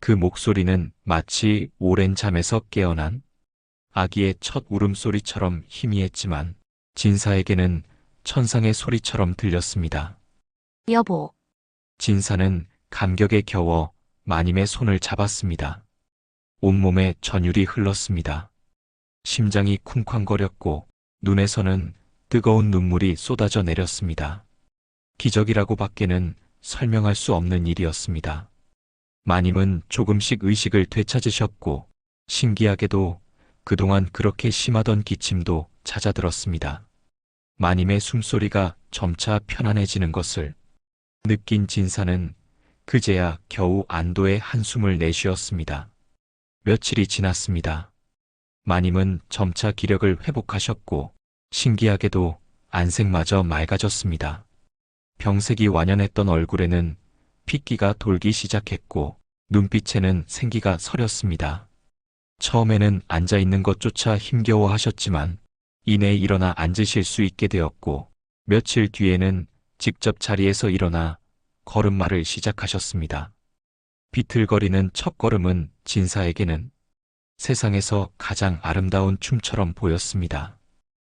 그 목소리는 마치 오랜 잠에서 깨어난 아기의 첫 울음소리처럼 희미했지만 진사에게는 천상의 소리처럼 들렸습니다. 여보. 진사는 감격에 겨워 마님의 손을 잡았습니다. 온몸에 전율이 흘렀습니다. 심장이 쿵쾅거렸고 눈에서는 뜨거운 눈물이 쏟아져 내렸습니다. 기적이라고 밖에는 설명할 수 없는 일이었습니다. 마님은 조금씩 의식을 되찾으셨고 신기하게도 그동안 그렇게 심하던 기침도 잦아들었습니다. 마님의 숨소리가 점차 편안해지는 것을 느낀 진사는 그제야 겨우 안도의 한숨을 내쉬었습니다. 며칠이 지났습니다. 마님은 점차 기력을 회복하셨고 신기하게도 안색마저 맑아졌습니다. 병색이 완연했던 얼굴에는 핏기가 돌기 시작했고 눈빛에는 생기가 서렸습니다. 처음에는 앉아있는 것조차 힘겨워 하셨지만 이내 일어나 앉으실 수 있게 되었고 며칠 뒤에는 직접 자리에서 일어나 걸음마를 시작하셨습니다. 비틀거리는 첫걸음은 진사에게는 세상에서 가장 아름다운 춤처럼 보였습니다.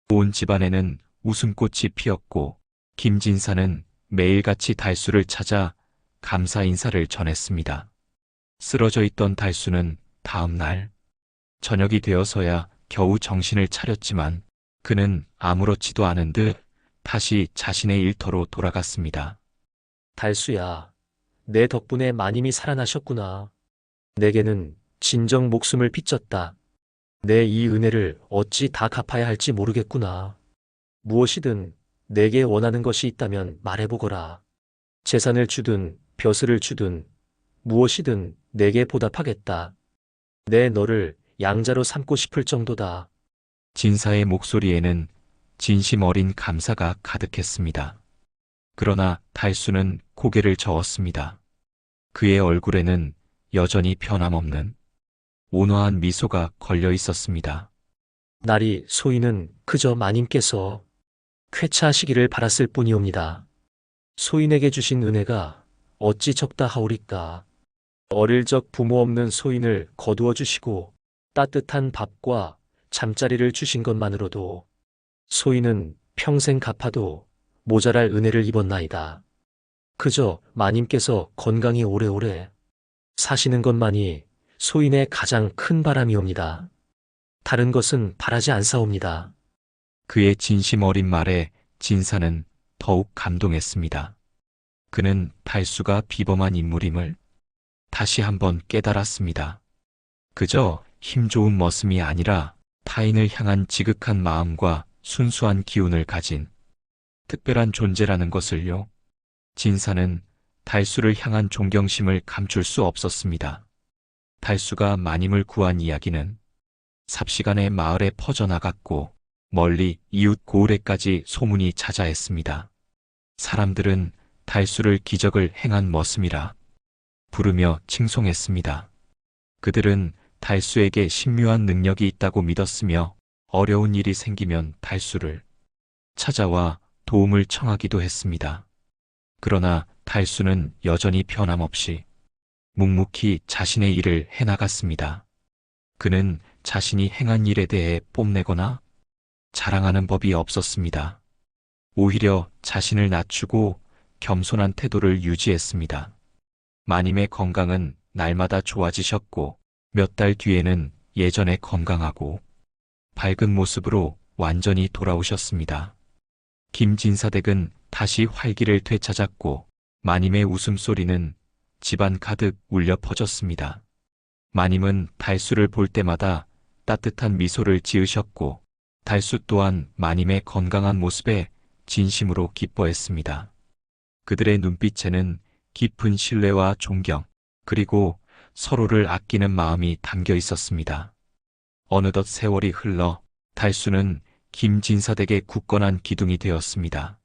온 집안에는 웃음꽃이 피었고 김진사는 매일같이 달수를 찾아 감사 인사를 전했습니다. 쓰러져 있던 달수는 다음 날 저녁이 되어서야 겨우 정신을 차렸지만 그는 아무렇지도 않은 듯 다시 자신의 일터로 돌아갔습니다. 달수야, 내 덕분에 마님이 살아나셨구나. 내게는 진정 목숨을 빚졌다. 내 이 은혜를 어찌 다 갚아야 할지 모르겠구나. 무엇이든 내게 원하는 것이 있다면 말해보거라. 재산을 주든 벼슬을 주든 무엇이든 내게 보답하겠다. 내 너를 양자로 삼고 싶을 정도다. 진사의 목소리에는 진심 어린 감사가 가득했습니다. 그러나 달수는 고개를 저었습니다. 그의 얼굴에는 여전히 변함없는 온화한 미소가 걸려 있었습니다. 나리 소인은 그저 마님께서 쾌차하시기를 바랐을 뿐이옵니다. 소인에게 주신 은혜가 어찌 적다 하오리까. 어릴 적 부모 없는 소인을 거두어 주시고 따뜻한 밥과 잠자리를 주신 것만으로도 소인은 평생 갚아도 모자랄 은혜를 입었나이다. 그저 마님께서 건강히 오래오래 사시는 것만이 소인의 가장 큰 바람이옵니다. 다른 것은 바라지 않사옵니다. 그의 진심 어린 말에 진사는 더욱 감동했습니다. 그는 달수가 비범한 인물임을 다시 한번 깨달았습니다. 그저 힘 좋은 머슴이 아니라 타인을 향한 지극한 마음과 순수한 기운을 가진 특별한 존재라는 것을요. 진사는 달수를 향한 존경심을 감출 수 없었습니다. 달수가 마님을 구한 이야기는 삽시간에 마을에 퍼져나갔고 멀리 이웃 고을에까지 소문이 자자했습니다. 사람들은 달수를 기적을 행한 머슴이라 부르며 칭송했습니다. 그들은 달수에게 신묘한 능력이 있다고 믿었으며 어려운 일이 생기면 달수를 찾아와 도움을 청하기도 했습니다. 그러나 달수는 여전히 변함없이 묵묵히 자신의 일을 해나갔습니다. 그는 자신이 행한 일에 대해 뽐내거나 자랑하는 법이 없었습니다. 오히려 자신을 낮추고 겸손한 태도를 유지했습니다. 마님의 건강은 날마다 좋아지셨고 몇 달 뒤에는 예전에 건강하고 밝은 모습으로 완전히 돌아오셨습니다. 김진사댁은 다시 활기를 되찾았고 마님의 웃음소리는 집안 가득 울려 퍼졌습니다. 마님은 달수를 볼 때마다 따뜻한 미소를 지으셨고 달수 또한 마님의 건강한 모습에 진심으로 기뻐했습니다. 그들의 눈빛에는 깊은 신뢰와 존경, 그리고 서로를 아끼는 마음이 담겨 있었습니다. 어느덧 세월이 흘러 달수는 김진사댁의 굳건한 기둥이 되었습니다.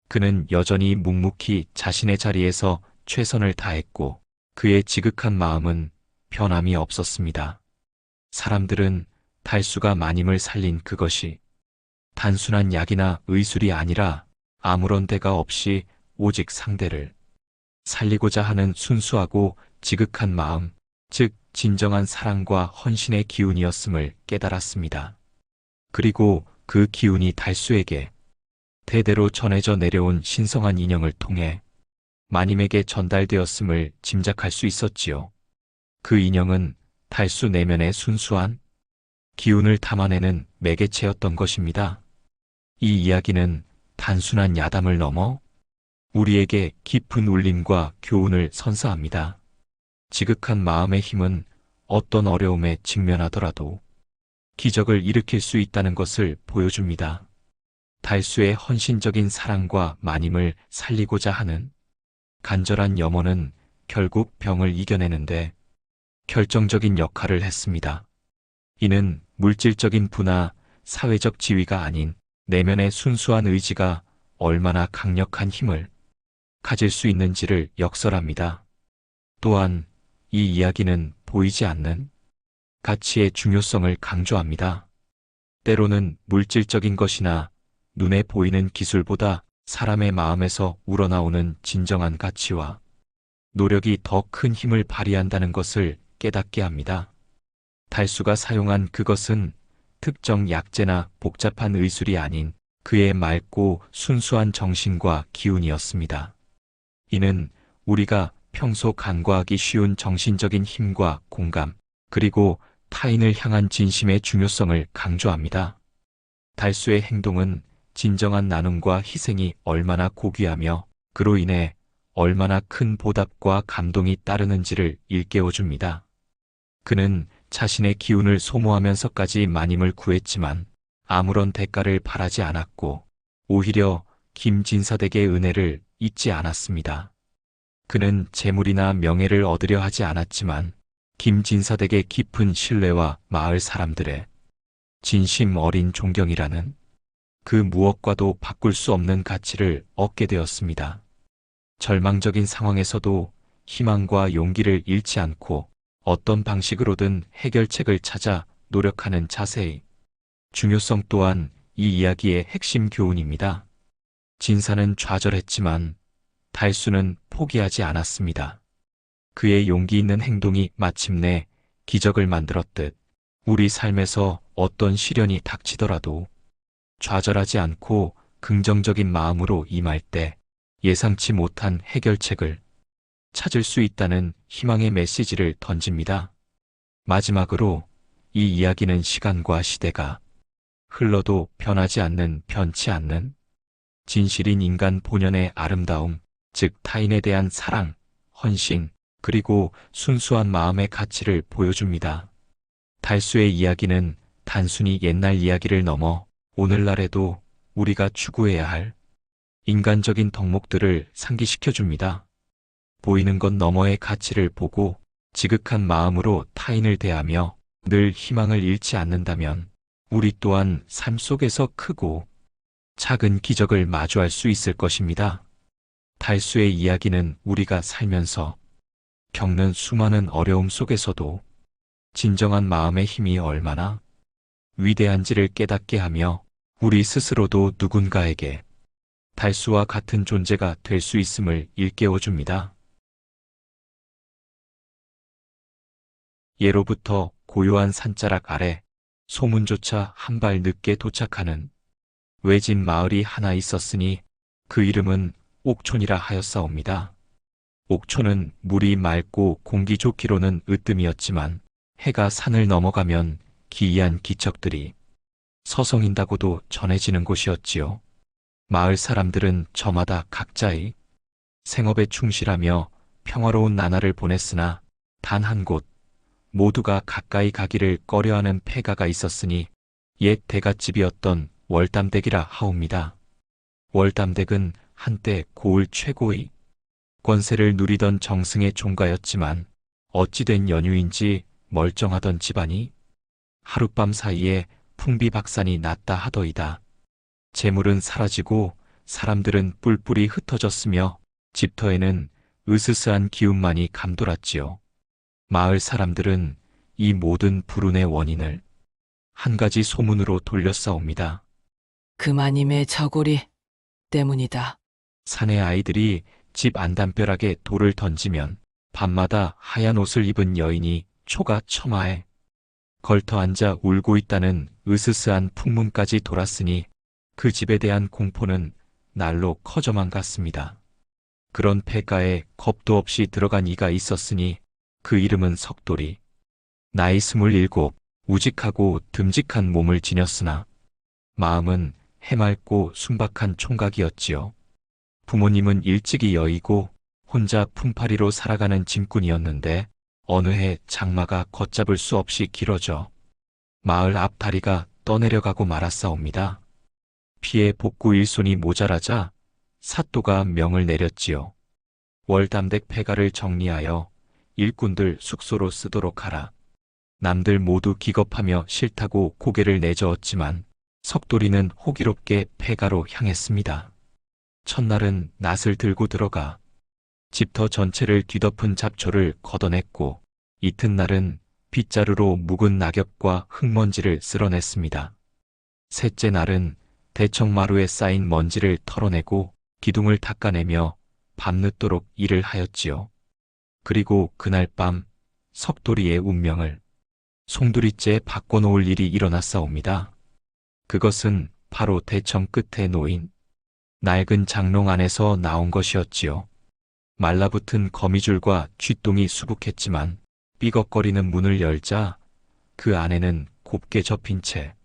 그는 여전히 묵묵히 자신의 자리에서 최선을 다했고 그의 지극한 마음은 변함이 없었습니다. 사람들은 달수가 마님을 살린 그것이 단순한 약이나 의술이 아니라 아무런 대가 없이 오직 상대를 살리고자 하는 순수하고 지극한 마음, 즉 진정한 사랑과 헌신의 기운이었음을 깨달았습니다. 그리고 그 기운이 달수에게 대대로 전해져 내려온 신성한 인형을 통해 마님에게 전달되었음을 짐작할 수 있었지요. 그 인형은 달수 내면의 순수한 기운을 담아내는 매개체였던 것입니다. 이 이야기는 단순한 야담을 넘어 우리에게 깊은 울림과 교훈을 선사합니다. 지극한 마음의 힘은 어떤 어려움에 직면하더라도 기적을 일으킬 수 있다는 것을 보여줍니다. 달수의 헌신적인 사랑과 마님을 살리고자 하는 간절한 염원은 결국 병을 이겨내는데 결정적인 역할을 했습니다. 이는 물질적인 부나 사회적 지위가 아닌 내면의 순수한 의지가 얼마나 강력한 힘을 가질 수 있는지를 역설합니다. 또한 이 이야기는 보이지 않는 가치의 중요성을 강조합니다. 때로는 물질적인 것이나 눈에 보이는 기술보다 사람의 마음에서 우러나오는 진정한 가치와 노력이 더 큰 힘을 발휘한다는 것을 깨닫게 합니다. 달수가 사용한 그것은 특정 약재나 복잡한 의술이 아닌 그의 맑고 순수한 정신과 기운이었습니다. 이는 우리가 평소 간과하기 쉬운 정신적인 힘과 공감, 그리고 타인을 향한 진심의 중요성을 강조합니다. 달수의 행동은 진정한 나눔과 희생이 얼마나 고귀하며 그로 인해 얼마나 큰 보답과 감동이 따르는지를 일깨워줍니다. 그는 자신의 기운을 소모하면서까지 마님을 구했지만 아무런 대가를 바라지 않았고 오히려 김진사댁의 은혜를 잊지 않았습니다. 그는 재물이나 명예를 얻으려 하지 않았지만 김진사댁의 깊은 신뢰와 마을 사람들의 진심 어린 존경이라는 그 무엇과도 바꿀 수 없는 가치를 얻게 되었습니다. 절망적인 상황에서도 희망과 용기를 잃지 않고 어떤 방식으로든 해결책을 찾아 노력하는 자세의 중요성 또한 이 이야기의 핵심 교훈입니다. 진사는 좌절했지만 달수는 포기하지 않았습니다. 그의 용기 있는 행동이 마침내 기적을 만들었듯 우리 삶에서 어떤 시련이 닥치더라도 좌절하지 않고 긍정적인 마음으로 임할 때 예상치 못한 해결책을 찾을 수 있다는 희망의 메시지를 던집니다. 마지막으로 이 이야기는 시간과 시대가 흘러도 변하지 않는, 변치 않는 진실인 인간 본연의 아름다움, 즉 타인에 대한 사랑, 헌신, 그리고 순수한 마음의 가치를 보여줍니다. 달수의 이야기는 단순히 옛날 이야기를 넘어 오늘날에도 우리가 추구해야 할 인간적인 덕목들을 상기시켜줍니다. 보이는 것 너머의 가치를 보고 지극한 마음으로 타인을 대하며 늘 희망을 잃지 않는다면 우리 또한 삶 속에서 크고 작은 기적을 마주할 수 있을 것입니다. 달수의 이야기는 우리가 살면서 겪는 수많은 어려움 속에서도 진정한 마음의 힘이 얼마나 위대한지를 깨닫게 하며 우리 스스로도 누군가에게 달수와 같은 존재가 될 수 있음을 일깨워줍니다. 예로부터 고요한 산자락 아래 소문조차 한 발 늦게 도착하는 외진 마을이 하나 있었으니 그 이름은 옥촌이라 하였사옵니다. 옥촌은 물이 맑고 공기 좋기로는 으뜸이었지만 해가 산을 넘어가면 기이한 기척들이 서성인다고도 전해지는 곳이었지요. 마을 사람들은 저마다 각자의 생업에 충실하며 평화로운 나날을 보냈으나 단 한 곳 모두가 가까이 가기를 꺼려하는 폐가가 있었으니 옛 대갓집이었던 월담댁이라 하옵니다. 월담댁은 한때 고을 최고의 권세를 누리던 정승의 종가였지만 어찌된 연유인지 멀쩡하던 집안이 하룻밤 사이에 풍비박산이 났다 하더이다. 재물은 사라지고 사람들은 뿔뿔이 흩어졌으며 집터에는 으스스한 기운만이 감돌았지요. 마을 사람들은 이 모든 불운의 원인을 한 가지 소문으로 돌렸사옵니다. 그마님의 저고리 때문이다. 사내 아이들이 집 안담벼락에 돌을 던지면 밤마다 하얀 옷을 입은 여인이 초가 처마에 걸터 앉아 울고 있다는 으스스한 풍문까지 돌았으니 그 집에 대한 공포는 날로 커져만 갔습니다. 그런 폐가에 겁도 없이 들어간 이가 있었으니 그 이름은 석돌이. 나이 27, 우직하고 듬직한 몸을 지녔으나 마음은 해맑고 순박한 총각이었지요. 부모님은 일찍이 여의고 혼자 품팔이로 살아가는 짐꾼이었는데 어느 해 장마가 걷잡을 수 없이 길어져 마을 앞 다리가 떠내려가고 말았사옵니다. 피해 복구 일손이 모자라자 사또가 명을 내렸지요. 월담댁 폐가를 정리하여 일꾼들 숙소로 쓰도록 하라. 남들 모두 기겁하며 싫다고 고개를 내저었지만 석돌이는 호기롭게 폐가로 향했습니다. 첫날은 낫을 들고 들어가 집터 전체를 뒤덮은 잡초를 걷어냈고 이튿날은 빗자루로 묵은 낙엽과 흙먼지를 쓸어냈습니다. 셋째 날은 대청마루에 쌓인 먼지를 털어내고 기둥을 닦아내며 밤늦도록 일을 하였지요. 그리고 그날 밤 석돌이의 운명을 송두리째 바꿔놓을 일이 일어났사옵니다. 그것은 바로 대청 끝에 놓인 낡은 장롱 안에서 나온 것이었지요. 말라붙은 거미줄과 쥐똥이 수북했지만 삐걱거리는 문을 열자 그 안에는 곱게 접힌 채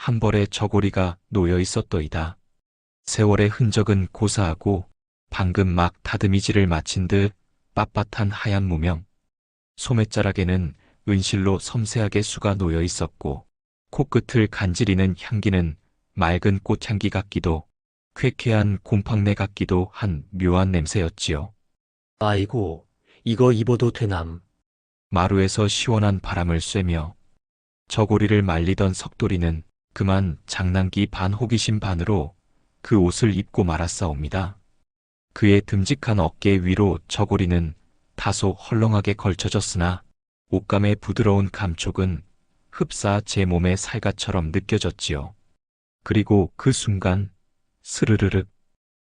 한 벌의 저고리가 놓여 있었더이다. 세월의 흔적은 고사하고 방금 막 다듬이질을 마친 듯 빳빳한 하얀 무명. 소매자락에는 은실로 섬세하게 수가 놓여 있었고 코끝을 간지리는 향기는 맑은 꽃향기 같기도 쾌쾌한 곰팡내 같기도 한 묘한 냄새였지요. 아이고, 이거 입어도 되남. 마루에서 시원한 바람을 쐬며 저고리를 말리던 석돌이는 그만 장난기 반 호기심 반으로 그 옷을 입고 말았사옵니다. 그의 듬직한 어깨 위로 저고리는 다소 헐렁하게 걸쳐졌으나 옷감의 부드러운 감촉은 흡사 제 몸의 살갗처럼 느껴졌지요. 그리고 그 순간 스르르륵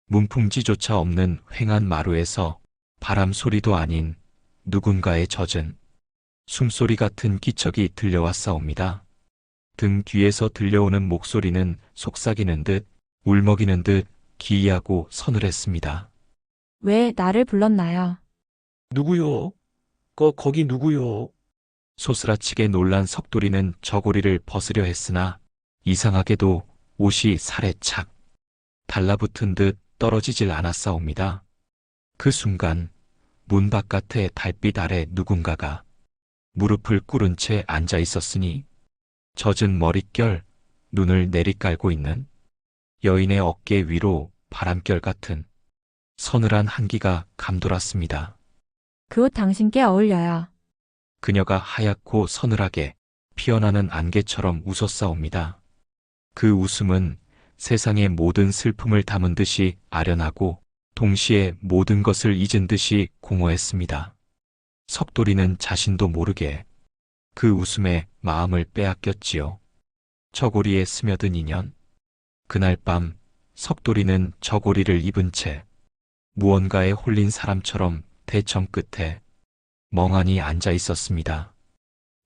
문풍지조차 없는 휑한 마루에서 바람 소리도 아닌 누군가의 젖은 숨소리 같은 기척이 들려왔사옵니다. 등 뒤에서 들려오는 목소리는 속삭이는 듯 울먹이는 듯 기이하고 서늘했습니다. 왜 나를 불렀나요? 누구요? 거기 누구요? 소스라치게 놀란 석돌이는 저고리를 벗으려 했으나 이상하게도 옷이 살에 착 달라붙은 듯 떨어지질 않았사옵니다. 그 순간 문 바깥의 달빛 아래 누군가가 무릎을 꿇은 채 앉아 있었으니 젖은 머릿결, 눈을 내리깔고 있는 여인의 어깨 위로 바람결 같은 서늘한 한기가 감돌았습니다. 그 옷 당신께 어울려요. 그녀가 하얗고 서늘하게 피어나는 안개처럼 웃었사옵니다. 그 웃음은 세상의 모든 슬픔을 담은 듯이 아련하고 동시에 모든 것을 잊은 듯이 공허했습니다. 석돌이는 자신도 모르게 그 웃음에 마음을 빼앗겼지요. 저고리에 스며든 인연. 그날 밤 석돌이는 저고리를 입은 채 무언가에 홀린 사람처럼 대청 끝에 멍하니 앉아 있었습니다.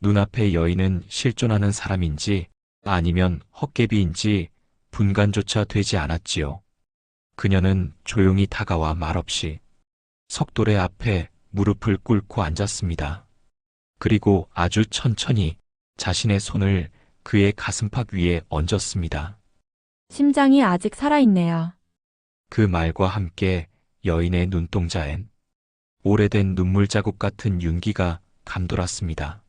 눈앞의 여인은 실존하는 사람인지 아니면 헛개비인지 분간조차 되지 않았지요. 그녀는 조용히 다가와 말없이 석돌의 앞에 무릎을 꿇고 앉았습니다. 그리고 아주 천천히 자신의 손을 그의 가슴팍 위에 얹었습니다. 심장이 아직 살아있네요. 그 말과 함께 여인의 눈동자엔 오래된 눈물 자국 같은 윤기가 감돌았습니다.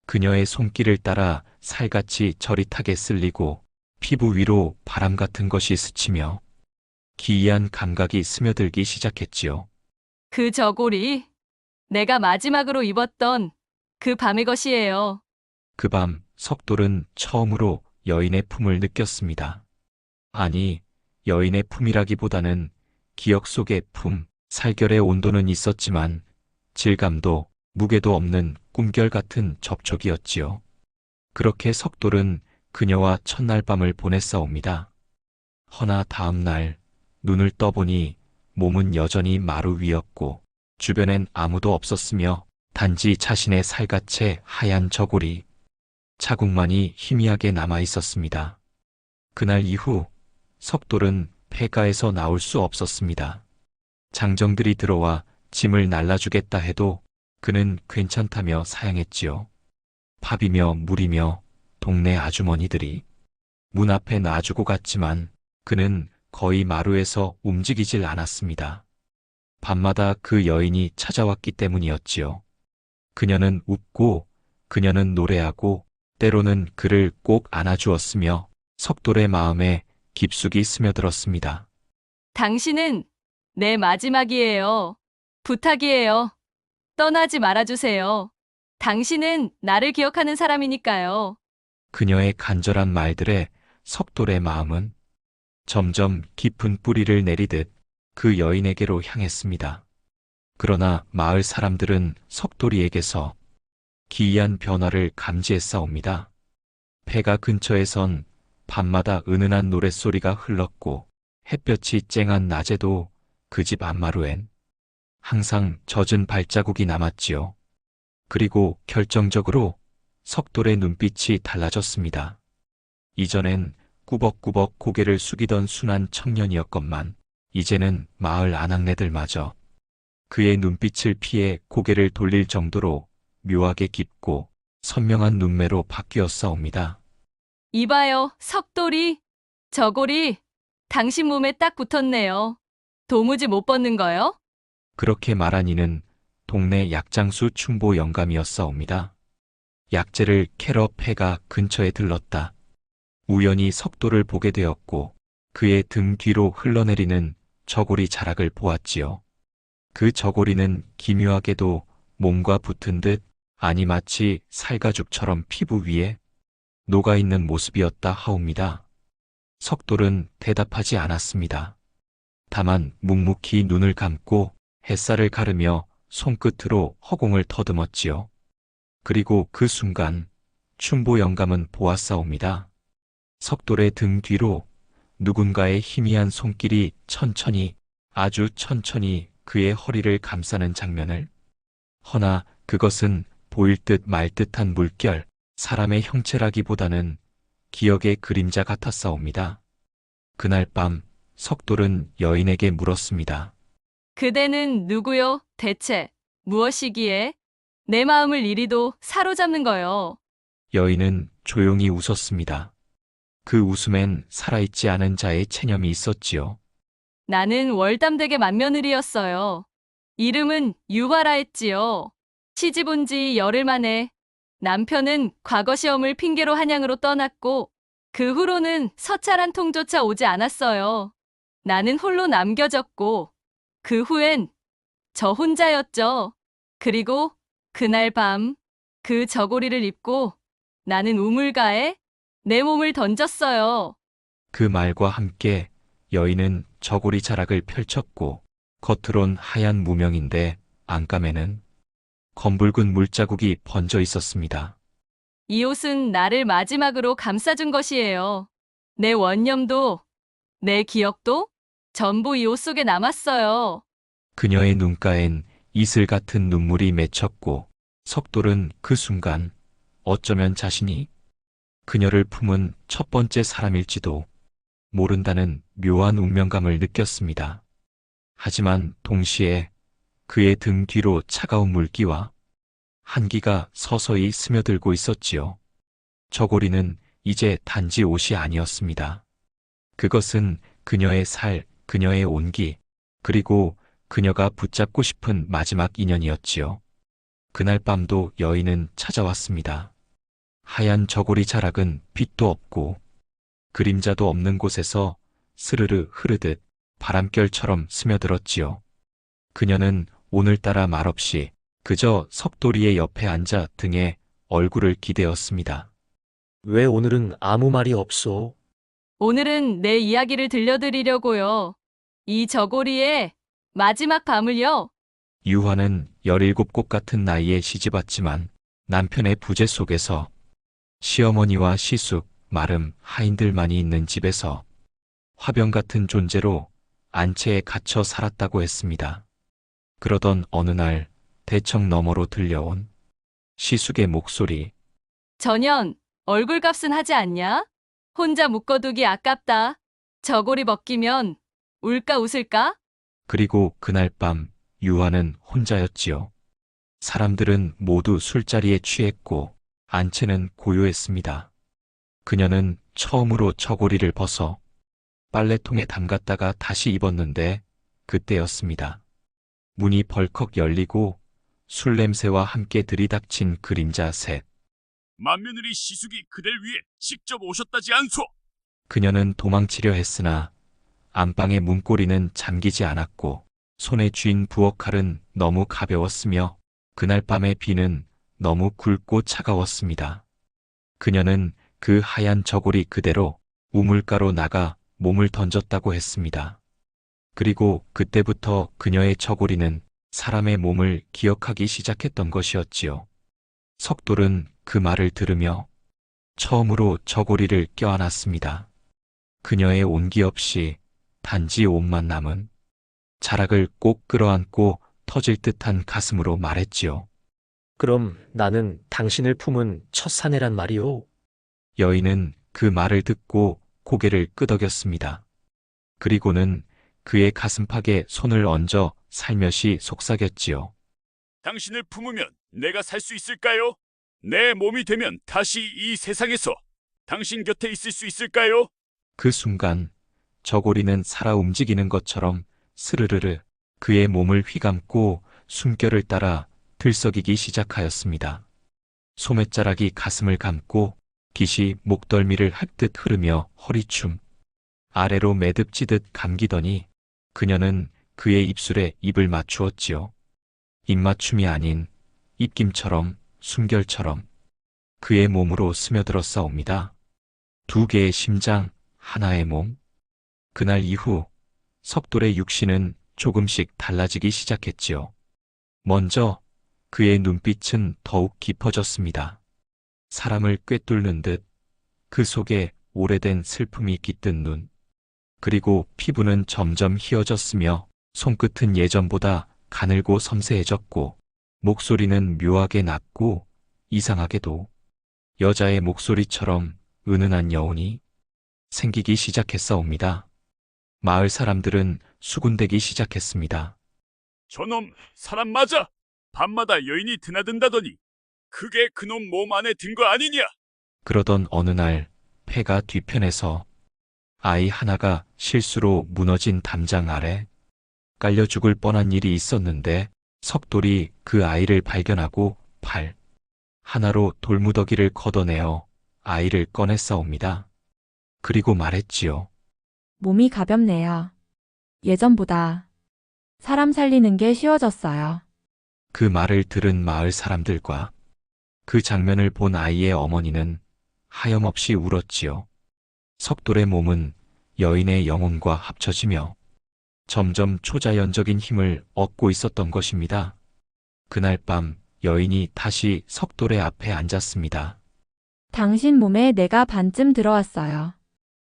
그녀의 손길을 따라 살같이 저릿하게 쓸리고 피부 위로 바람 같은 것이 스치며 기이한 감각이 스며들기 시작했지요. 그 저고리, 내가 마지막으로 입었던 그 밤의 것이에요. 그 밤 석돌은 처음으로 여인의 품을 느꼈습니다. 아니, 여인의 품이라기보다는 기억 속의 품, 살결의 온도는 있었지만 질감도 무게도 없는 꿈결 같은 접촉이었지요. 그렇게 석돌은 그녀와 첫날 밤을 보냈사옵니다. 허나 다음 날 눈을 떠보니 몸은 여전히 마루 위였고 주변엔 아무도 없었으며 단지 자신의 살갗의 하얀 저고리, 자국만이 희미하게 남아 있었습니다. 그날 이후 석돌은 폐가에서 나올 수 없었습니다. 장정들이 들어와 짐을 날라주겠다 해도 그는 괜찮다며 사양했지요. 밥이며 물이며 동네 아주머니들이 문 앞에 놔주고 갔지만 그는 거의 마루에서 움직이질 않았습니다. 밤마다 그 여인이 찾아왔기 때문이었지요. 그녀는 웃고 그녀는 노래하고 때로는 그를 꼭 안아주었으며 석돌의 마음에 깊숙이 스며들었습니다. 당신은 내 마지막이에요. 부탁이에요. 떠나지 말아주세요. 당신은 나를 기억하는 사람이니까요. 그녀의 간절한 말들에 석돌의 마음은 점점 깊은 뿌리를 내리듯 그 여인에게로 향했습니다. 그러나 마을 사람들은 석돌이에게서 기이한 변화를 감지했사옵니다. 폐가 근처에선 밤마다 은은한 노랫소리가 흘렀고 햇볕이 쨍한 낮에도 그 집 앞마루엔 항상 젖은 발자국이 남았지요. 그리고 결정적으로 석돌의 눈빛이 달라졌습니다. 이전엔 꾸벅꾸벅 고개를 숙이던 순한 청년이었건만 이제는 마을 아낙네들마저 그의 눈빛을 피해 고개를 돌릴 정도로 묘하게 깊고 선명한 눈매로 바뀌었사옵니다. 이봐요, 석돌이. 저고리, 당신 몸에 딱 붙었네요. 도무지 못 벗는 거요? 그렇게 말한 이는 동네 약장수 춘보 영감이었사옵니다. 약재를 캐러 폐가 근처에 들렀다. 우연히 석돌을 보게 되었고 그의 등 뒤로 흘러내리는 저고리 자락을 보았지요. 그 저고리는 기묘하게도 몸과 붙은 듯 아니 마치 살가죽처럼 피부 위에 녹아있는 모습이었다 하옵니다. 석돌은 대답하지 않았습니다. 다만 묵묵히 눈을 감고 햇살을 가르며 손끝으로 허공을 더듬었지요. 그리고 그 순간 춘보 영감은 보았사옵니다. 석돌의 등 뒤로 누군가의 희미한 손길이 천천히, 아주 천천히 그의 허리를 감싸는 장면을. 허나 그것은 보일 듯 말 듯한 물결, 사람의 형체라기보다는 기억의 그림자 같았사옵니다. 그날 밤 석돌은 여인에게 물었습니다. 그대는 누구요? 대체 무엇이기에 내 마음을 이리도 사로잡는 거요? 여인은 조용히 웃었습니다. 그 웃음엔 살아있지 않은 자의 체념이 있었지요. 나는 월담댁의 맏며느리였어요. 이름은 유화라 했지요. 시집 온 지 열흘 만에 남편은 과거 시험을 핑계로 한양으로 떠났고 그 후로는 서찰 한 통조차 오지 않았어요. 나는 홀로 남겨졌고 그 후엔 저 혼자였죠. 그리고 그날 밤 그 저고리를 입고 나는 우물가에 내 몸을 던졌어요. 그 말과 함께 여인은 저고리 자락을 펼쳤고 겉으론 하얀 무명인데 안감에는 검붉은 물자국이 번져 있었습니다. 이 옷은 나를 마지막으로 감싸준 것이에요. 내 원념도 내 기억도 전부 이 옷 속에 남았어요. 그녀의 눈가엔 이슬 같은 눈물이 맺혔고 석돌은 그 순간 어쩌면 자신이 그녀를 품은 첫 번째 사람일지도 모른다는 묘한 운명감을 느꼈습니다. 하지만 동시에 그의 등 뒤로 차가운 물기와 한기가 서서히 스며들고 있었지요. 저고리는 이제 단지 옷이 아니었습니다. 그것은 그녀의 살, 그녀의 온기, 그리고 그녀가 붙잡고 싶은 마지막 인연이었지요. 그날 밤도 여인은 찾아왔습니다. 하얀 저고리 자락은 빛도 없고 그림자도 없는 곳에서 스르르 흐르듯 바람결처럼 스며들었지요. 그녀는 오늘따라 말없이 그저 석돌이의 옆에 앉아 등에 얼굴을 기대었습니다. 왜 오늘은 아무 말이 없소? 오늘은 내 이야기를 들려드리려고요. 이 저고리의 마지막 밤을요. 유화는 17 같은 나이에 시집왔지만 남편의 부재 속에서 시어머니와 시숙, 마름, 하인들만이 있는 집에서 화병 같은 존재로 안채에 갇혀 살았다고 했습니다. 그러던 어느 날 대청 너머로 들려온 시숙의 목소리. 전현, 얼굴값은 하지 않냐? 혼자 묶어두기 아깝다. 저고리 벗기면 울까 웃을까? 그리고 그날 밤 유화는 혼자였지요. 사람들은 모두 술자리에 취했고 안채는 고요했습니다. 그녀는 처음으로 저고리를 벗어 빨래통에 담갔다가 다시 입었는데 그때였습니다. 문이 벌컥 열리고 술 냄새와 함께 들이닥친 그림자 셋. 맏며느리 시숙이 그댈 위해 직접 오셨다지 않소? 그녀는 도망치려 했으나 안방의 문고리는 잠기지 않았고 손에 쥔 부엌칼은 너무 가벼웠으며 그날 밤의 비는 너무 굵고 차가웠습니다. 그녀는 그 하얀 저고리 그대로 우물가로 나가 몸을 던졌다고 했습니다. 그리고 그때부터 그녀의 저고리는 사람의 몸을 기억하기 시작했던 것이었지요. 석돌은 그 말을 들으며 처음으로 저고리를 껴안았습니다. 그녀의 온기 없이 단지 옷만 남은 자락을 꼭 끌어안고 터질 듯한 가슴으로 말했지요. 그럼 나는 당신을 품은 첫 사내란 말이오? 여인은 그 말을 듣고 고개를 끄덕였습니다. 그리고는 그의 가슴팍에 손을 얹어 살며시 속삭였지요. 당신을 품으면 내가 살 수 있을까요? 내 몸이 되면 다시 이 세상에서 당신 곁에 있을 수 있을까요? 그 순간 저고리는 살아 움직이는 것처럼 스르르르 그의 몸을 휘감고 숨결을 따라 들썩이기 시작하였습니다. 소매자락이 가슴을 감고 깃이 목덜미를 핥듯 흐르며 허리춤 아래로 매듭지듯 감기더니 그녀는 그의 입술에 입을 맞추었지요. 입맞춤이 아닌 입김처럼 숨결처럼 그의 몸으로 스며들었사옵니다. 두 개의 심장, 하나의 몸. 그날 이후 석돌의 육신은 조금씩 달라지기 시작했지요. 먼저 그의 눈빛은 더욱 깊어졌습니다. 사람을 꿰뚫는 듯 그 속에 오래된 슬픔이 깃든 눈. 그리고 피부는 점점 희어졌으며 손끝은 예전보다 가늘고 섬세해졌고 목소리는 묘하게 낮고 이상하게도 여자의 목소리처럼 은은한 여운이 생기기 시작했사옵니다. 마을 사람들은 수군대기 시작했습니다. 저놈 사람 맞아? 밤마다 여인이 드나든다더니 그게 그놈 몸 안에 든 거 아니냐? 그러던 어느 날 폐가 뒤편에서 아이 하나가 실수로 무너진 담장 아래 깔려 죽을 뻔한 일이 있었는데 석돌이 그 아이를 발견하고 팔 하나로 돌무더기를 걷어내어 아이를 꺼냈사옵니다. 그리고 말했지요. 몸이 가볍네요. 예전보다 사람 살리는 게 쉬워졌어요. 그 말을 들은 마을 사람들과 그 장면을 본 아이의 어머니는 하염없이 울었지요. 석돌의 몸은 여인의 영혼과 합쳐지며 점점 초자연적인 힘을 얻고 있었던 것입니다. 그날 밤 여인이 다시 석돌의 앞에 앉았습니다. 당신 몸에 내가 반쯤 들어왔어요.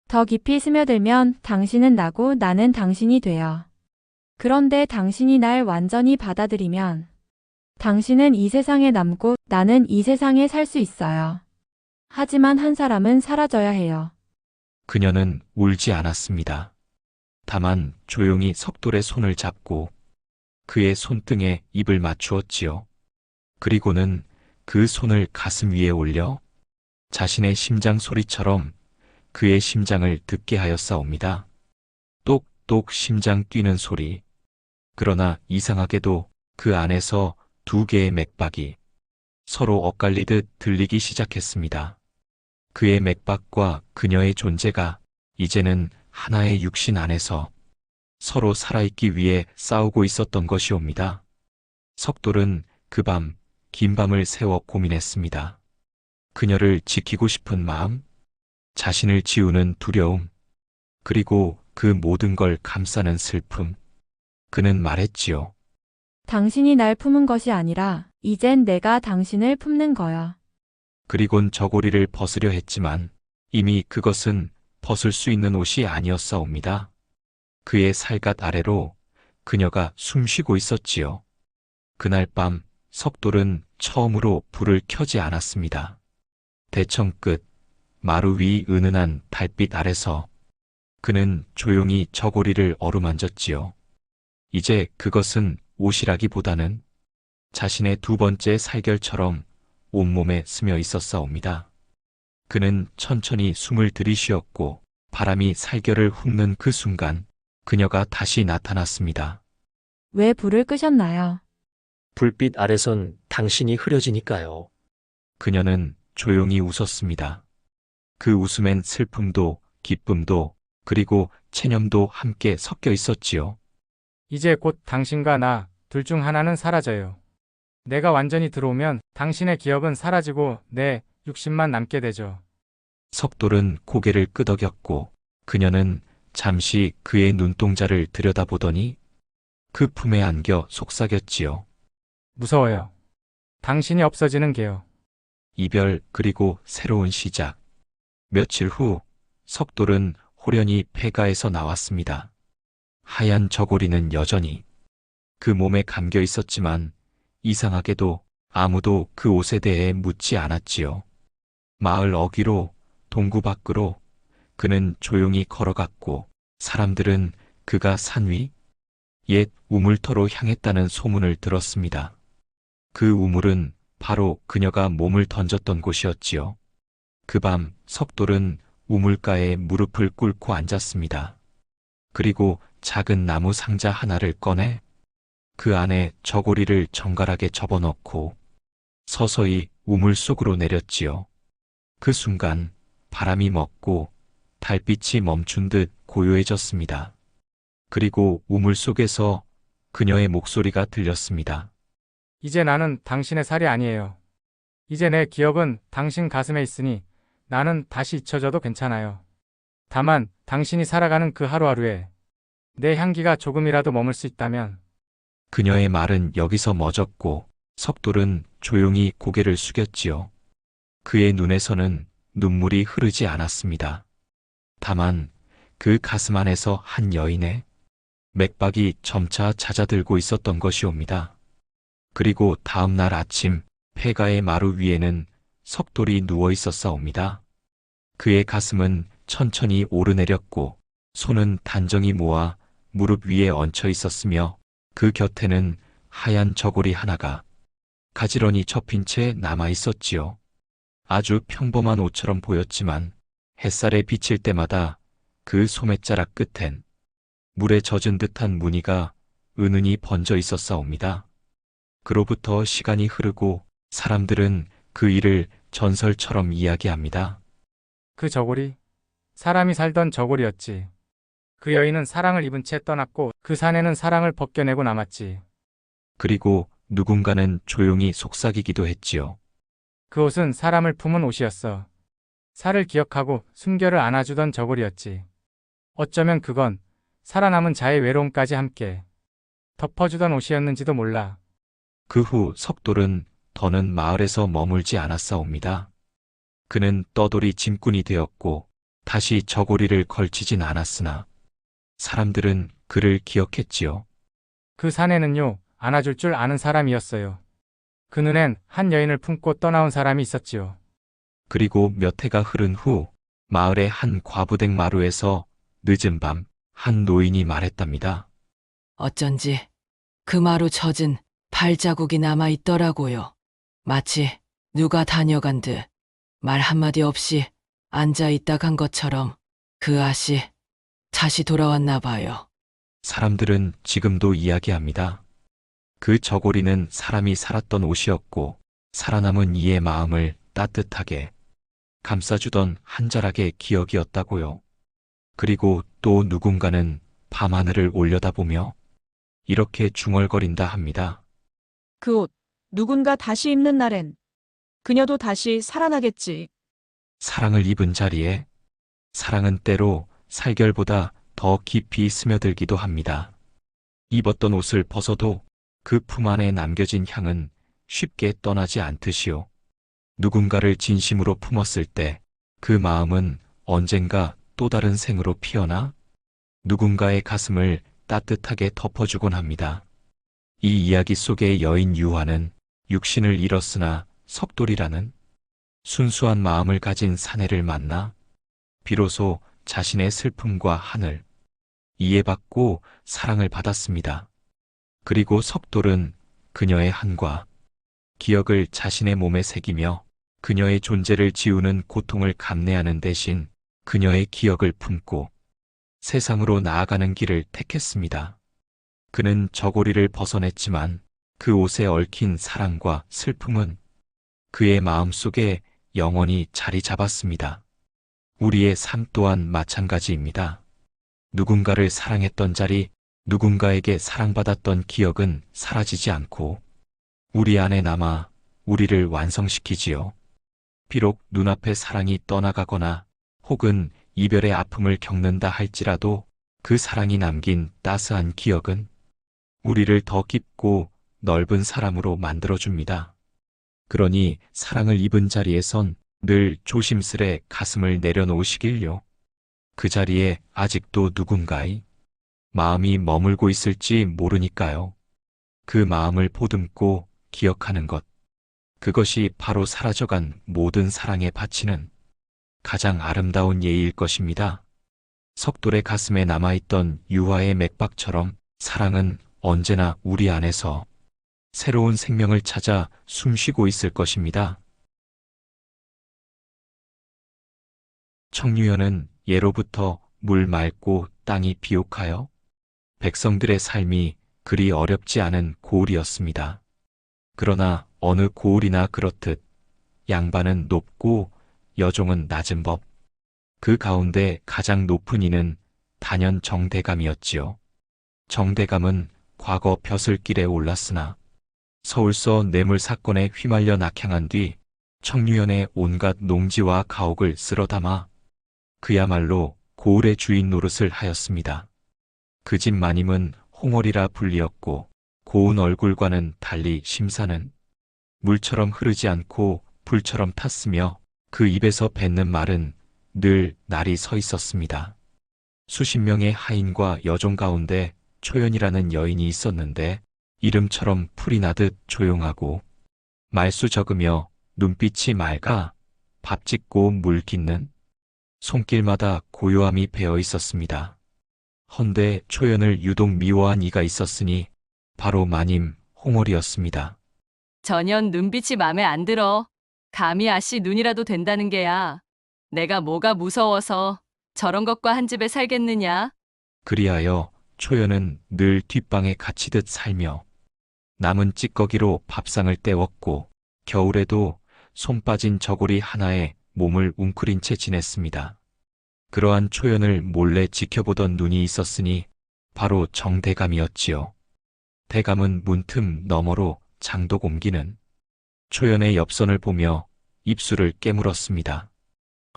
더 깊이 스며들면 당신은 나고 나는 당신이 돼요. 그런데 당신이 날 완전히 받아들이면 당신은 이 세상에 남고 나는 이 세상에 살 수 있어요. 하지만 한 사람은 사라져야 해요. 그녀는 울지 않았습니다. 다만 조용히 석돌의 손을 잡고 그의 손등에 입을 맞추었지요. 그리고는 그 손을 가슴 위에 올려 자신의 심장 소리처럼 그의 심장을 듣게 하였사옵니다. 똑똑 심장 뛰는 소리. 그러나 이상하게도 그 안에서 두 개의 맥박이 서로 엇갈리듯 들리기 시작했습니다. 그의 맥박과 그녀의 존재가 이제는 하나의 육신 안에서 서로 살아있기 위해 싸우고 있었던 것이옵니다. 석돌은 그 밤, 긴 밤을 새워 고민했습니다. 그녀를 지키고 싶은 마음, 자신을 지우는 두려움, 그리고 그 모든 걸 감싸는 슬픔. 그는 말했지요. 당신이 날 품은 것이 아니라 이젠 내가 당신을 품는 거야. 그리곤 저고리를 벗으려 했지만 이미 그것은 벗을 수 있는 옷이 아니었사옵니다. 그의 살갗 아래로 그녀가 숨쉬고 있었지요. 그날 밤 석돌은 처음으로 불을 켜지 않았습니다. 대청 끝 마루 위 은은한 달빛 아래서 그는 조용히 저고리를 어루만졌지요. 이제 그것은 옷이라기보다는 자신의 두 번째 살결처럼 온몸에 스며 있었사옵니다. 그는 천천히 숨을 들이쉬었고 바람이 살결을 훑는 그 순간 그녀가 다시 나타났습니다. 왜 불을 끄셨나요? 불빛 아래선 당신이 흐려지니까요. 그녀는 조용히 웃었습니다. 그 웃음엔 슬픔도 기쁨도 그리고 체념도 함께 섞여 있었지요. 이제 곧 당신과 나 둘 중 하나는 사라져요. 내가 완전히 들어오면 당신의 기억은 사라지고 내 육신만 남게 되죠. 석돌은 고개를 끄덕였고 그녀는 잠시 그의 눈동자를 들여다보더니 그 품에 안겨 속삭였지요. 무서워요. 당신이 없어지는 게요. 이별 그리고 새로운 시작. 며칠 후 석돌은 호련히 폐가에서 나왔습니다. 하얀 저고리는 여전히 그 몸에 감겨 있었지만 이상하게도 아무도 그 옷에 대해 묻지 않았지요. 마을 어귀로 동구 밖으로 그는 조용히 걸어갔고 사람들은 그가 산 위 옛 우물터로 향했다는 소문을 들었습니다. 그 우물은 바로 그녀가 몸을 던졌던 곳이었지요. 그 밤 석돌은 우물가에 무릎을 꿇고 앉았습니다. 그리고 작은 나무 상자 하나를 꺼내 그 안에 저고리를 정갈하게 접어넣고 서서히 우물 속으로 내렸지요. 그 순간 바람이 멎고 달빛이 멈춘 듯 고요해졌습니다. 그리고 우물 속에서 그녀의 목소리가 들렸습니다. 이제 나는 당신의 살이 아니에요. 이제 내 기억은 당신 가슴에 있으니 나는 다시 잊혀져도 괜찮아요. 다만 당신이 살아가는 그 하루하루에 내 향기가 조금이라도 머물 수 있다면 그녀의 말은 여기서 멎었고 석돌은 조용히 고개를 숙였지요. 그의 눈에서는 눈물이 흐르지 않았습니다. 다만 그 가슴 안에서 한 여인의 맥박이 점차 잦아들고 있었던 것이옵니다. 그리고 다음 날 아침 폐가의 마루 위에는 석돌이 누워 있었사옵니다. 그의 가슴은 천천히 오르내렸고 손은 단정히 모아 무릎 위에 얹혀 있었으며 그 곁에는 하얀 저고리 하나가 가지런히 접힌 채 남아 있었지요. 아주 평범한 옷처럼 보였지만 햇살에 비칠 때마다 그 소매자락 끝엔 물에 젖은 듯한 무늬가 은은히 번져 있었사옵니다. 그로부터 시간이 흐르고 사람들은 그 일을 전설처럼 이야기합니다. 그 저고리, 사람이 살던 저고리였지. 그 여인은 사랑을 입은 채 떠났고 그 사내는 사랑을 벗겨내고 남았지. 그리고 누군가는 조용히 속삭이기도 했지요. 그 옷은 사람을 품은 옷이었어. 살을 기억하고 순결을 안아주던 저고리였지. 어쩌면 그건 살아남은 자의 외로움까지 함께 덮어주던 옷이었는지도 몰라. 그 후 석돌은 더는 마을에서 머물지 않았사옵니다. 그는 떠돌이 짐꾼이 되었고 다시 저고리를 걸치진 않았으나 사람들은 그를 기억했지요. 그 사내는요, 안아줄 줄 아는 사람이었어요. 그 눈엔 한 여인을 품고 떠나온 사람이 있었지요. 그리고 몇 해가 흐른 후 마을의 한 과부댁 마루에서 늦은 밤 한 노인이 말했답니다. 어쩐지 그 마루 젖은 발자국이 남아 있더라고요. 마치 누가 다녀간 듯 말 한마디 없이 앉아 있다 간 것처럼 그 아씨 다시 돌아왔나 봐요. 사람들은 지금도 이야기합니다. 그 저고리는 사람이 살았던 옷이었고 살아남은 이의 마음을 따뜻하게 감싸주던 한 자락의 기억이었다고요. 그리고 또 누군가는 밤하늘을 올려다보며 이렇게 중얼거린다 합니다. 그 옷, 누군가 다시 입는 날엔 그녀도 다시 살아나겠지. 사랑을 입은 자리에 사랑은 때로 살결보다 더 깊이 스며들기도 합니다. 입었던 옷을 벗어도 그 품 안에 남겨진 향은 쉽게 떠나지 않듯이요. 누군가를 진심으로 품었을 때 그 마음은 언젠가 또 다른 생으로 피어나 누군가의 가슴을 따뜻하게 덮어주곤 합니다. 이 이야기 속의 여인 유화는 육신을 잃었으나 석돌이라는 순수한 마음을 가진 사내를 만나 비로소 자신의 슬픔과 한을 이해받고 사랑을 받았습니다. 그리고 석돌은 그녀의 한과 기억을 자신의 몸에 새기며 그녀의 존재를 지우는 고통을 감내하는 대신 그녀의 기억을 품고 세상으로 나아가는 길을 택했습니다. 그는 저고리를 벗어냈지만 그 옷에 얽힌 사랑과 슬픔은 그의 마음속에 영원히 자리 잡았습니다. 우리의 삶 또한 마찬가지입니다. 누군가를 사랑했던 자리, 누군가에게 사랑받았던 기억은 사라지지 않고 우리 안에 남아 우리를 완성시키지요. 비록 눈앞에 사랑이 떠나가거나 혹은 이별의 아픔을 겪는다 할지라도 그 사랑이 남긴 따스한 기억은 우리를 더 깊고 넓은 사람으로 만들어줍니다. 그러니 사랑을 입은 자리에선 늘 조심스레 가슴을 내려놓으시길요. 그 자리에 아직도 누군가의 마음이 머물고 있을지 모르니까요. 그 마음을 보듬고 기억하는 것, 그것이 바로 사라져간 모든 사랑에 바치는 가장 아름다운 예의일 것입니다. 석돌의 가슴에 남아있던 유화의 맥박처럼 사랑은 언제나 우리 안에서 새로운 생명을 찾아 숨쉬고 있을 것입니다. 청유연은 예로부터 물 맑고 땅이 비옥하여 백성들의 삶이 그리 어렵지 않은 고을이었습니다. 그러나 어느 고을이나 그렇듯 양반은 높고 여종은 낮은 법. 그 가운데 가장 높은 이는 단연 정대감이었지요. 정대감은 과거 벼슬길에 올랐으나 서울서 뇌물 사건에 휘말려 낙향한 뒤 청류연의 온갖 농지와 가옥을 쓸어 담아 그야말로 고을의 주인 노릇을 하였습니다. 그 집 마님은 홍월이라 불리었고 고운 얼굴과는 달리 심사는 물처럼 흐르지 않고 불처럼 탔으며 그 입에서 뱉는 말은 늘 날이 서 있었습니다. 수십 명의 하인과 여종 가운데 초연이라는 여인이 있었는데 이름처럼 풀이 나듯 조용하고 말수 적으며 눈빛이 맑아 밥 짓고 물 깃는 손길마다 고요함이 배어 있었습니다. 헌데 초연을 유독 미워한 이가 있었으니 바로 마님 홍월이었습니다. 전현 눈빛이 맘에 안 들어. 감히 아씨 눈이라도 된다는 게야. 내가 뭐가 무서워서 저런 것과 한 집에 살겠느냐? 그리하여 초연은 늘 뒷방에 갇히듯 살며 남은 찌꺼기로 밥상을 때웠고 겨울에도 손 빠진 저고리 하나에 몸을 웅크린 채 지냈습니다. 그러한 초연을 몰래 지켜보던 눈이 있었으니 바로 정대감이었지요. 대감은 문틈 너머로 장독 옮기는 초연의 엽선을 보며 입술을 깨물었습니다.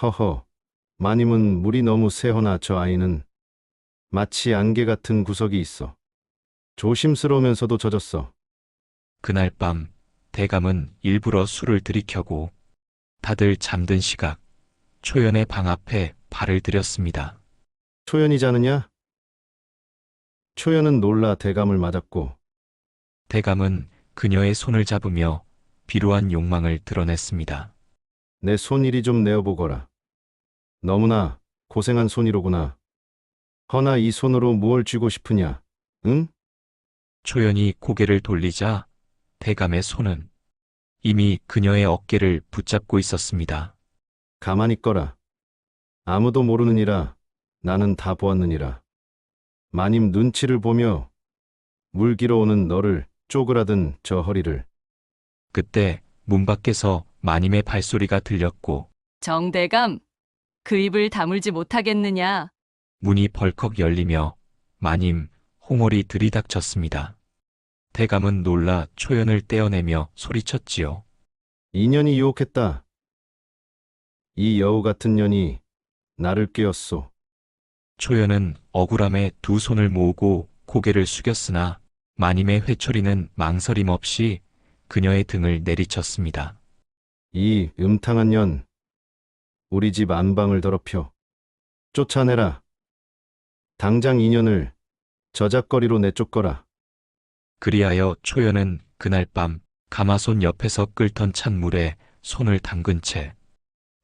허허, 마님은 물이 너무 새하나 저 아이는 마치 안개 같은 구석이 있어. 조심스러우면서도 젖었어. 그날 밤 대감은 일부러 술을 들이켜고 다들 잠든 시각 초연의 방 앞에 발을 들였습니다. 초연이 자느냐? 초연은 놀라 대감을 맞았고 대감은 그녀의 손을 잡으며 비루한 욕망을 드러냈습니다. 내 손 이리 좀 내어보거라. 너무나 고생한 손이로구나. 허나 이 손으로 무얼 쥐고 싶으냐? 응? 초연이 고개를 돌리자 대감의 손은 이미 그녀의 어깨를 붙잡고 있었습니다. 가만히 있거라. 아무도 모르느니라. 나는 다 보았느니라. 마님 눈치를 보며 물기러 오는 너를 쪼그라든 저 허리를. 그때 문 밖에서 마님의 발소리가 들렸고 정대감, 그 입을 다물지 못하겠느냐? 문이 벌컥 열리며 마님 홍월이 들이닥쳤습니다. 대감은 놀라 초연을 떼어내며 소리쳤지요. 인연이 유혹했다. 이 여우 같은 년이 나를 꿰었소. 초연은 억울함에 두 손을 모으고 고개를 숙였으나 마님의 회초리는 망설임 없이 그녀의 등을 내리쳤습니다. 이 음탕한 년, 우리 집 안방을 더럽혀 쫓아내라. 당장 이 년을 저작거리로 내쫓거라. 그리하여 초연은 그날 밤 가마손 옆에서 끓던 찬 물에 손을 담근 채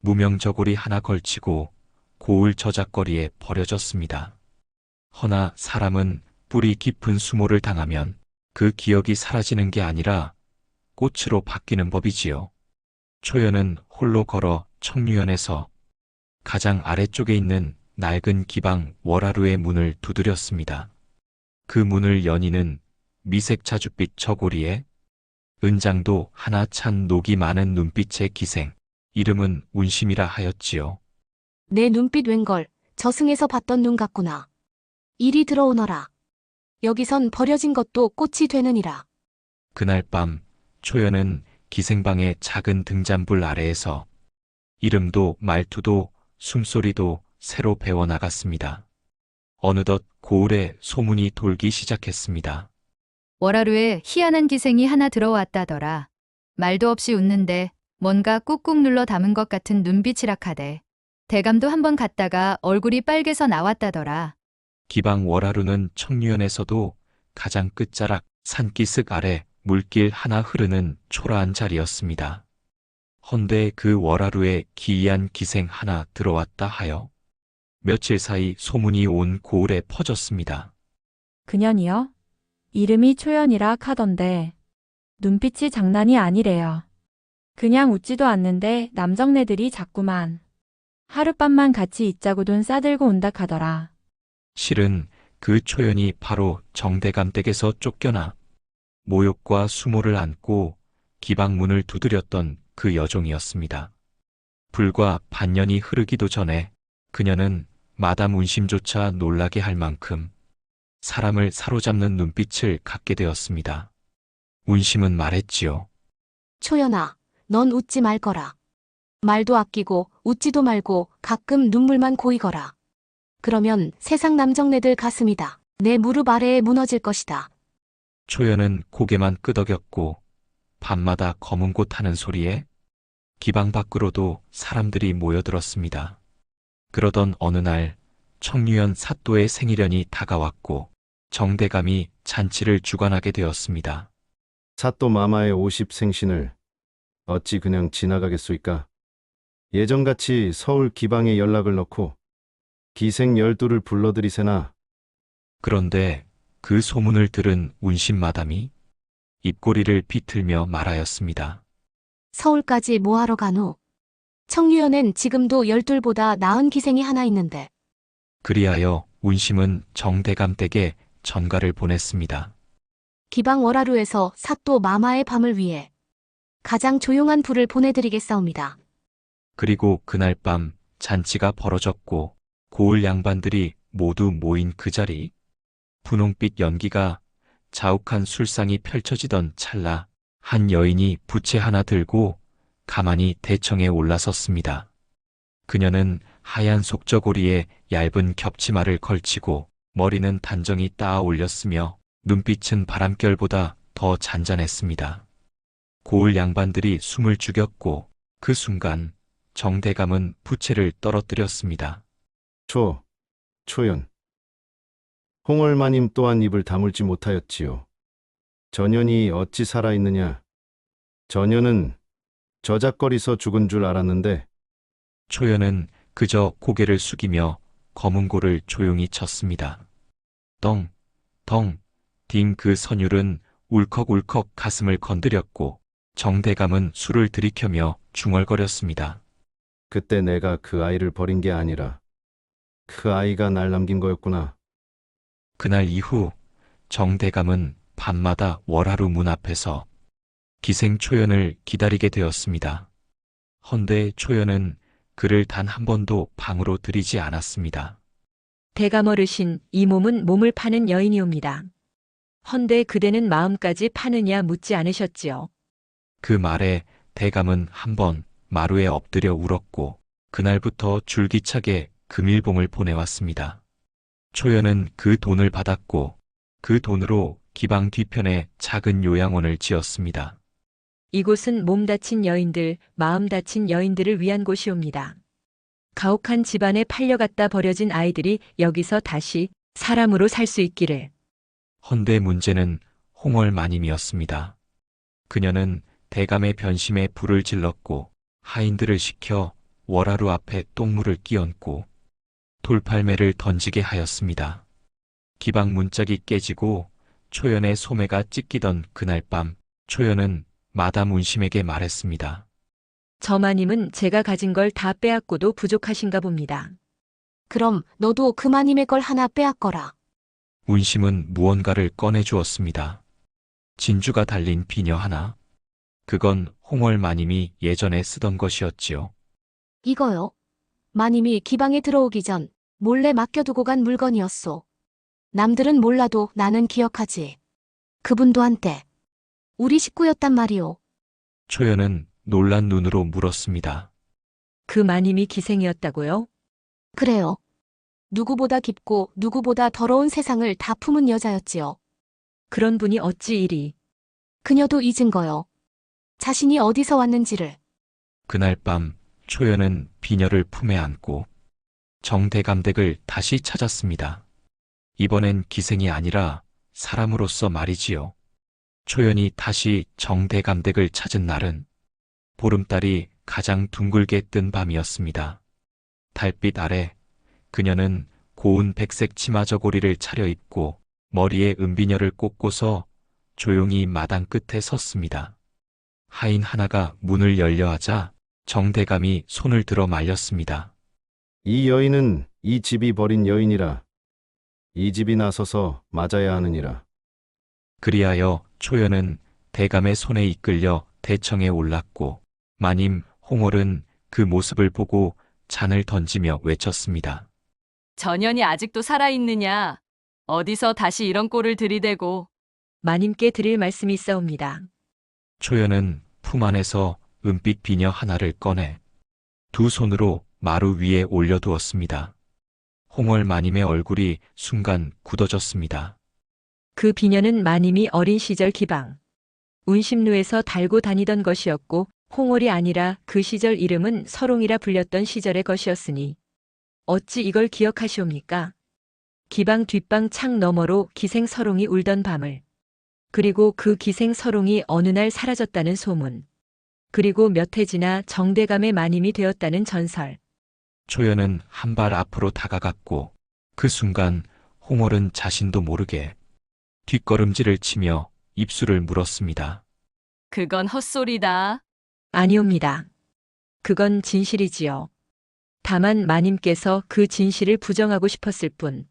무명저고리 하나 걸치고 고을 저작거리에 버려졌습니다. 허나 사람은 뿌리 깊은 수모를 당하면 그 기억이 사라지는 게 아니라 꽃으로 바뀌는 법이지요. 초연은 홀로 걸어 청류연에서 가장 아래쪽에 있는 낡은 기방 월하루의 문을 두드렸습니다. 그 문을 여니는 미색 자줏빛 저고리에 은장도 하나 찬 녹이 많은 눈빛의 기생, 이름은 운심이라 하였지요. 내 눈빛 웬걸 저승에서 봤던 눈 같구나. 이리 들어오너라. 여기선 버려진 것도 꽃이 되느니라. 그날 밤 초연은 기생방의 작은 등잔불 아래에서 이름도 말투도 숨소리도 새로 배워나갔습니다. 어느덧 고을에 소문이 돌기 시작했습니다. 월하루에 희한한 기생이 하나 들어왔다더라. 말도 없이 웃는데 뭔가 꾹꾹 눌러 담은 것 같은 눈빛이라 카대. 대감도 한번 갔다가 얼굴이 빨개서 나왔다더라. 기방 월하루는 청류연에서도 가장 끝자락 산기슭 아래 물길 하나 흐르는 초라한 자리였습니다. 헌데 그 월하루에 기이한 기생 하나 들어왔다 하여 며칠 사이 소문이 온 고을에 퍼졌습니다. 그년이요? 이름이 초연이라 카던데 눈빛이 장난이 아니래요. 그냥 웃지도 않는데 남정네들이 자꾸만 하룻밤만 같이 있자고 돈 싸들고 온다 카더라. 실은 그 초연이 바로 정대감 댁에서 쫓겨나 모욕과 수모를 안고 기방문을 두드렸던 그 여종이었습니다. 불과 반년이 흐르기도 전에 그녀는 마담 운심조차 놀라게 할 만큼 사람을 사로잡는 눈빛을 갖게 되었습니다. 운심은 말했지요. 초연아, 넌 웃지 말거라. 말도 아끼고 웃지도 말고 가끔 눈물만 고이거라. 그러면 세상 남정네들 가슴이다. 내 무릎 아래에 무너질 것이다. 초연은 고개만 끄덕였고 밤마다 검은 곳 하는 소리에 기방 밖으로도 사람들이 모여들었습니다. 그러던 어느 날 청류연 사또의 생일연이 다가왔고 정대감이 잔치를 주관하게 되었습니다. 사또 마마의 50생신을 어찌 그냥 지나가겠소이까? 예전같이 서울 기방에 연락을 넣고 기생 12를 불러들이세나. 그런데 그 소문을 들은 운신 마담이 입꼬리를 비틀며 말하였습니다. 서울까지 뭐하러 가노? 청류연엔 지금도 12보다 나은 기생이 하나 있는데. 그리하여 운심은 정대감 댁에 전가를 보냈습니다. 기방 월하루에서 사또 마마의 밤을 위해 가장 조용한 불을 보내드리겠사옵니다. 그리고 그날 밤 잔치가 벌어졌고 고을 양반들이 모두 모인 그 자리, 분홍빛 연기가 자욱한 술상이 펼쳐지던 찰나 한 여인이 부채 하나 들고 가만히 대청에 올라섰습니다. 그녀는 하얀 속저고리에 얇은 겹치마를 걸치고 머리는 단정히 따아 올렸으며 눈빛은 바람결보다 더 잔잔했습니다. 고을 양반들이 숨을 죽였고 그 순간 정대감은 부채를 떨어뜨렸습니다. 초연. 홍얼마님 또한 입을 다물지 못하였지요. 전연이 어찌 살아있느냐. 전연은 저작거리서 죽은 줄 알았는데. 초연은 그저 고개를 숙이며 검은 고를 조용히 쳤습니다. 덩, 덩, 딩 그 선율은 울컥울컥 가슴을 건드렸고 정대감은 술을 들이켜며 중얼거렸습니다. 그때 내가 그 아이를 버린 게 아니라 그 아이가 날 남긴 거였구나. 그날 이후 정대감은 밤마다 월하루 문 앞에서 기생 초연을 기다리게 되었습니다. 헌데 초연은 그를 단 한 번도 방으로 들이지 않았습니다. 대감 어르신, 이 몸은 몸을 파는 여인이옵니다. 헌데 그대는 마음까지 파느냐 묻지 않으셨지요. 그 말에 대감은 한 번 마루에 엎드려 울었고 그날부터 줄기차게 금일봉을 보내왔습니다. 초연은 그 돈을 받았고 그 돈으로 기방 뒤편에 작은 요양원을 지었습니다. 이곳은 몸 다친 여인들, 마음 다친 여인들을 위한 곳이옵니다. 가혹한 집안에 팔려갔다 버려진 아이들이 여기서 다시 사람으로 살 수 있기를. 헌데 문제는 홍얼마님이었습니다. 그녀는 대감의 변심에 불을 질렀고 하인들을 시켜 월하루 앞에 똥물을 끼얹고 돌팔매를 던지게 하였습니다. 기방 문짝이 깨지고 초연의 소매가 찢기던 그날 밤 초연은 마담 운심에게 말했습니다. 저 마님은 제가 가진 걸 다 빼앗고도 부족하신가 봅니다. 그럼 너도 그 마님의 걸 하나 빼앗거라. 운심은 무언가를 꺼내주었습니다. 진주가 달린 비녀 하나. 그건 홍월마님이 예전에 쓰던 것이었지요. 이거요. 마님이 기방에 들어오기 전 몰래 맡겨두고 간 물건이었소. 남들은 몰라도 나는 기억하지. 그분도 한때 우리 식구였단 말이오. 초연은 놀란 눈으로 물었습니다. 그 마님이 기생이었다고요? 그래요. 누구보다 깊고 누구보다 더러운 세상을 다 품은 여자였지요. 그런 분이 어찌 이리. 그녀도 잊은 거요. 자신이 어디서 왔는지를. 그날 밤 초연은 비녀를 품에 안고 정대감댁을 다시 찾았습니다. 이번엔 기생이 아니라 사람으로서 말이지요. 초연이 다시 정대감댁을 찾은 날은 보름달이 가장 둥글게 뜬 밤이었습니다. 달빛 아래 그녀는 고운 백색 치마 저고리를 차려입고 머리에 은비녀를 꽂고서 조용히 마당 끝에 섰습니다. 하인 하나가 문을 열려 하자 정대감이 손을 들어 말렸습니다. 이 여인은 이 집이 버린 여인이라 이 집이 나서서 맞아야 하느니라. 그리하여 초연은 대감의 손에 이끌려 대청에 올랐고 마님 홍월은 그 모습을 보고 잔을 던지며 외쳤습니다. 전연이 아직도 살아있느냐? 어디서 다시 이런 꼴을 들이대고. 마님께 드릴 말씀이 있사옵니다. 초연은 품 안에서 은빛 비녀 하나를 꺼내 두 손으로 마루 위에 올려두었습니다. 홍월 마님의 얼굴이 순간 굳어졌습니다. 그 비녀는 마님이 어린 시절 기방, 운심루에서 달고 다니던 것이었고 홍월이 아니라 그 시절 이름은 서롱이라 불렸던 시절의 것이었으니 어찌 이걸 기억하시옵니까? 기방 뒷방 창 너머로 기생 서롱이 울던 밤을, 그리고 그 기생 서롱이 어느 날 사라졌다는 소문, 그리고 몇 해 지나 정대감의 마님이 되었다는 전설. 초연은 한 발 앞으로 다가갔고 그 순간 홍월은 자신도 모르게 뒷걸음질을 치며 입술을 물었습니다. 그건 헛소리다. 아니옵니다. 그건 진실이지요. 다만 마님께서 그 진실을 부정하고 싶었을 뿐.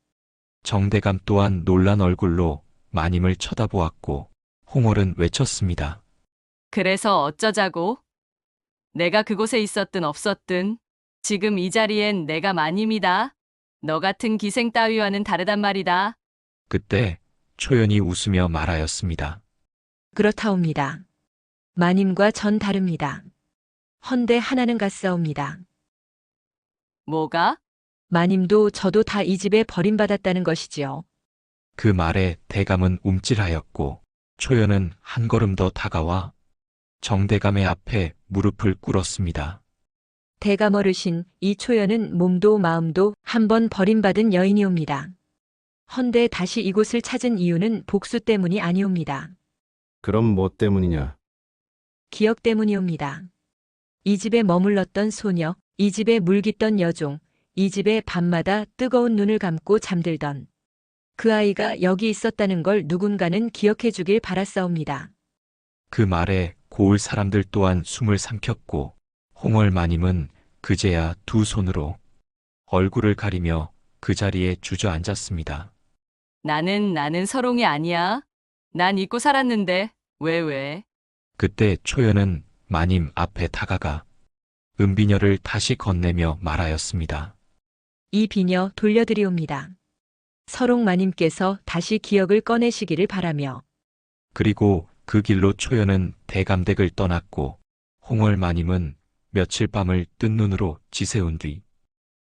정대감 또한 놀란 얼굴로 마님을 쳐다보았고 홍월은 외쳤습니다. 그래서 어쩌자고? 내가 그곳에 있었든 없었든 지금 이 자리엔 내가 마님이다. 너 같은 기생 따위와는 다르단 말이다. 그때 초연이 웃으며 말하였습니다. 그렇다옵니다. 마님과 전 다릅니다. 헌데 하나는 같사옵니다. 뭐가? 마님도 저도 다 이 집에 버림받았다는 것이지요. 그 말에 대감은 움찔하였고 초연은 한 걸음 더 다가와 정대감의 앞에 무릎을 꿇었습니다. 대감 어르신, 이 초연은 몸도 마음도 한 번 버림받은 여인이옵니다. 헌데 다시 이곳을 찾은 이유는 복수 때문이 아니옵니다. 그럼 뭐 때문이냐? 기억 때문이옵니다. 이 집에 머물렀던 소녀, 이 집에 물깃던 여종, 이 집에 밤마다 뜨거운 눈을 감고 잠들던 그 아이가 여기 있었다는 걸 누군가는 기억해 주길 바랐사옵니다. 그 말에 고을 사람들 또한 숨을 삼켰고 홍월 마님은 그제야 두 손으로 얼굴을 가리며 그 자리에 주저앉았습니다. 나는 서롱이 아니야. 난 잊고 살았는데 왜? 그때 초연은 마님 앞에 다가가 은비녀를 다시 건네며 말하였습니다. 이 비녀 돌려드리옵니다. 서롱 마님께서 다시 기억을 꺼내시기를 바라며. 그리고 그 길로 초연은 대감댁을 떠났고 홍월 마님은 며칠 밤을 뜬 눈으로 지새운 뒤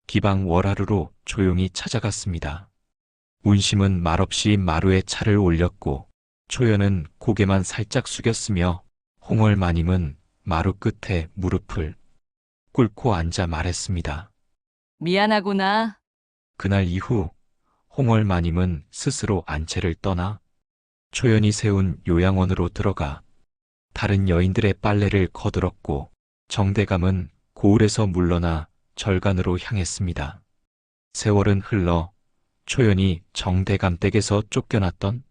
기방 월하루로 조용히 찾아갔습니다. 운심은 말없이 마루에 차를 올렸고 초연은 고개만 살짝 숙였으며 홍월 마님은 마루 끝에 무릎을 꿇고 앉아 말했습니다. 미안하구나. 그날 이후 홍월 마님은 스스로 안채를 떠나 초연이 세운 요양원으로 들어가 다른 여인들의 빨래를 거들었고 정대감은 고을에서 물러나 절간으로 향했습니다. 세월은 흘러 초연이 정대감 댁에서 쫓겨났던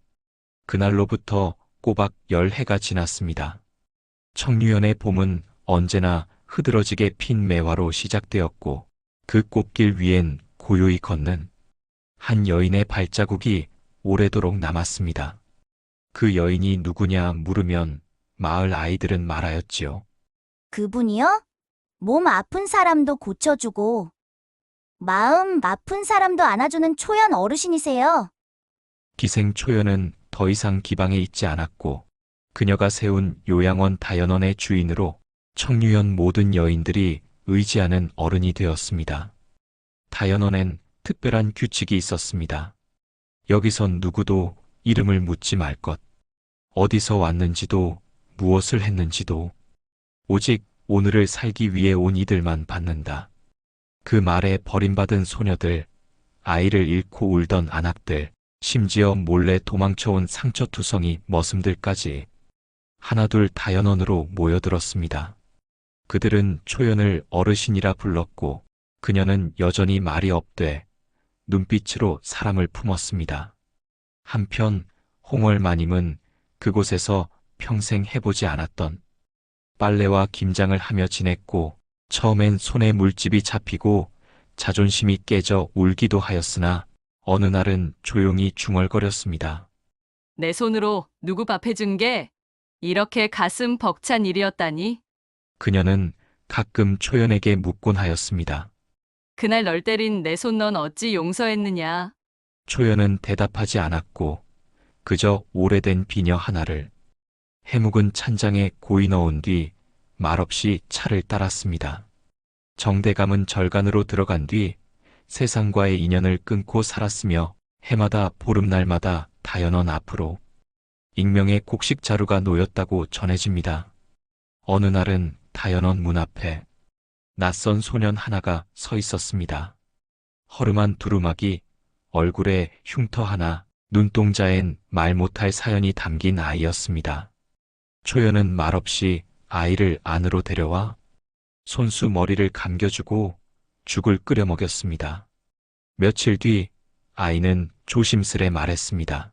그날로부터 꼬박 10해가 지났습니다. 청류연의 봄은 언제나 흐드러지게 핀 매화로 시작되었고 그 꽃길 위엔 고요히 걷는 한 여인의 발자국이 오래도록 남았습니다. 그 여인이 누구냐 물으면 마을 아이들은 말하였지요. 그분이요? 몸 아픈 사람도 고쳐주고 마음 아픈 사람도 안아주는 초연 어르신이세요. 기생 초연은 더 이상 기방에 있지 않았고 그녀가 세운 요양원 다연원의 주인으로 청류연 모든 여인들이 의지하는 어른이 되었습니다. 다연원엔 특별한 규칙이 있었습니다. 여기선 누구도 이름을 묻지 말 것, 어디서 왔는지도 무엇을 했는지도 오직 오늘을 살기 위해 온 이들만 받는다. 그 말에 버림받은 소녀들, 아이를 잃고 울던 안악들, 심지어 몰래 도망쳐온 상처투성이 머슴들까지 하나둘 다연원으로 모여들었습니다. 그들은 초연을 어르신이라 불렀고 그녀는 여전히 말이 없되 눈빛으로 사람을 품었습니다. 한편 홍월 마님은 그곳에서 평생 해보지 않았던 빨래와 김장을 하며 지냈고 처음엔 손에 물집이 잡히고 자존심이 깨져 울기도 하였으나 어느 날은 조용히 중얼거렸습니다. 내 손으로 누구 밥 해준 게 이렇게 가슴 벅찬 일이었다니. 그녀는 가끔 초연에게 묻곤 하였습니다. 그날 널 때린 내 손 넌 어찌 용서했느냐. 초연은 대답하지 않았고 그저 오래된 비녀 하나를 해묵은 찬장에 고이 넣은 뒤 말없이 차를 따랐습니다. 정대감은 절간으로 들어간 뒤 세상과의 인연을 끊고 살았으며 해마다 보름날마다 다연원 앞으로 익명의 곡식 자루가 놓였다고 전해집니다. 어느 날은 다연원 문 앞에 낯선 소년 하나가 서 있었습니다. 허름한 두루마기, 얼굴에 흉터 하나, 눈동자엔 말 못할 사연이 담긴 아이였습니다. 초연은 말없이 아이를 안으로 데려와 손수 머리를 감겨주고 죽을 끓여 먹였습니다. 며칠 뒤 아이는 조심스레 말했습니다.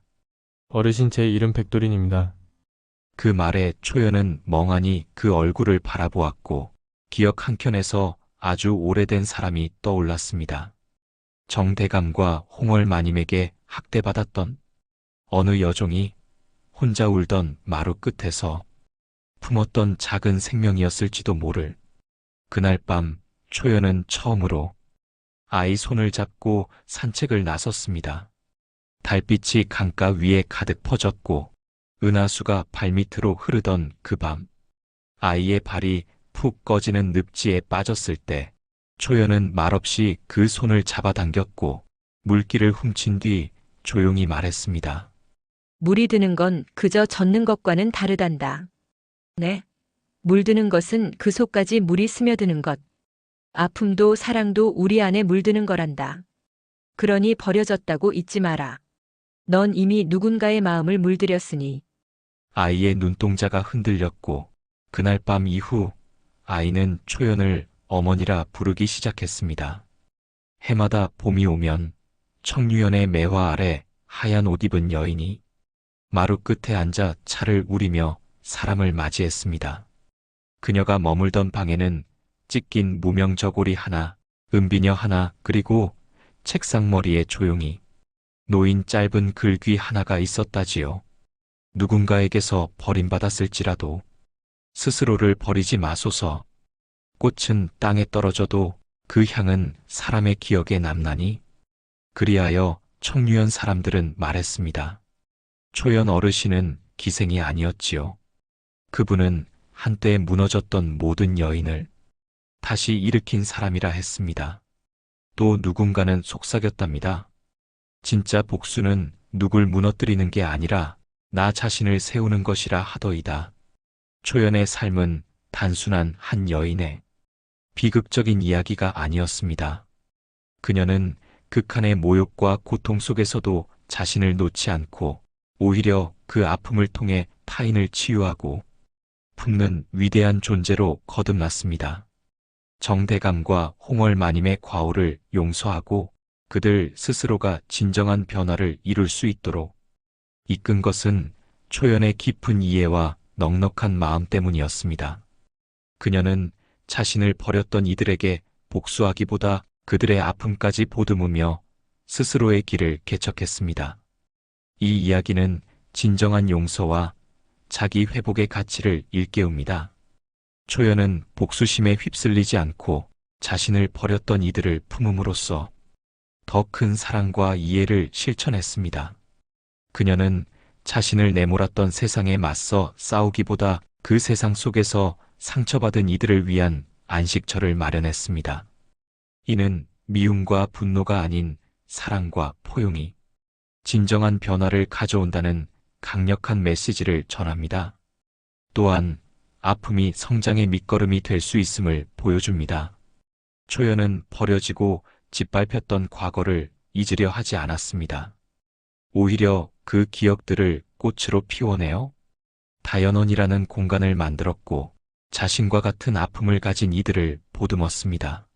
어르신, 제 이름 백돌인입니다. 그 말에 초연은 멍하니 그 얼굴을 바라보았고 기억 한켠에서 아주 오래된 사람이 떠올랐습니다. 정대감과 홍월마님에게 학대받았던 어느 여종이 혼자 울던 마루 끝에서 품었던 작은 생명이었을지도 모를. 그날 밤 초연은 처음으로 아이 손을 잡고 산책을 나섰습니다. 달빛이 강가 위에 가득 퍼졌고 은하수가 발밑으로 흐르던 그 밤, 아이의 발이 푹 꺼지는 늪지에 빠졌을 때 초연은 말없이 그 손을 잡아당겼고 물기를 훔친 뒤 조용히 말했습니다. 물이 드는 건 그저 젖는 것과는 다르단다. 네. 물드는 것은 그 속까지 물이 스며드는 것. 아픔도 사랑도 우리 안에 물드는 거란다. 그러니 버려졌다고 잊지 마라. 넌 이미 누군가의 마음을 물들였으니. 아이의 눈동자가 흔들렸고 그날 밤 이후 아이는 초연을 어머니라 부르기 시작했습니다. 해마다 봄이 오면 청류연의 매화 아래 하얀 옷 입은 여인이 마루 끝에 앉아 차를 우리며 사람을 맞이했습니다. 그녀가 머물던 방에는 찢긴 무명 저고리 하나, 은비녀 하나, 그리고 책상머리에 조용히 놓인 짧은 글귀 하나가 있었다지요. 누군가에게서 버림받았을지라도 스스로를 버리지 마소서. 꽃은 땅에 떨어져도 그 향은 사람의 기억에 남나니. 그리하여 청류연 사람들은 말했습니다. 초연 어르신은 기생이 아니었지요. 그분은 한때 무너졌던 모든 여인을 다시 일으킨 사람이라 했습니다. 또 누군가는 속삭였답니다. 진짜 복수는 누굴 무너뜨리는 게 아니라 나 자신을 세우는 것이라 하더이다. 초연의 삶은 단순한 한 여인의 비극적인 이야기가 아니었습니다. 그녀는 극한의 모욕과 고통 속에서도 자신을 놓지 않고 오히려 그 아픔을 통해 타인을 치유하고 품는 위대한 존재로 거듭났습니다. 정대감과 홍월마님의 과오를 용서하고 그들 스스로가 진정한 변화를 이룰 수 있도록 이끈 것은 초연의 깊은 이해와 넉넉한 마음 때문이었습니다. 그녀는 자신을 버렸던 이들에게 복수하기보다 그들의 아픔까지 보듬으며 스스로의 길을 개척했습니다. 이 이야기는 진정한 용서와 자기 회복의 가치를 일깨웁니다. 초연은 복수심에 휩쓸리지 않고 자신을 버렸던 이들을 품음으로써 더 큰 사랑과 이해를 실천했습니다. 그녀는 자신을 내몰았던 세상에 맞서 싸우기보다 그 세상 속에서 상처받은 이들을 위한 안식처를 마련했습니다. 이는 미움과 분노가 아닌 사랑과 포용이 진정한 변화를 가져온다는 강력한 메시지를 전합니다. 또한 아픔이 성장의 밑거름이 될 수 있음을 보여줍니다. 초연은 버려지고 짓밟혔던 과거를 잊으려 하지 않았습니다. 오히려 그 기억들을 꽃으로 피워내어 다연원이라는 공간을 만들었고 자신과 같은 아픔을 가진 이들을 보듬었습니다.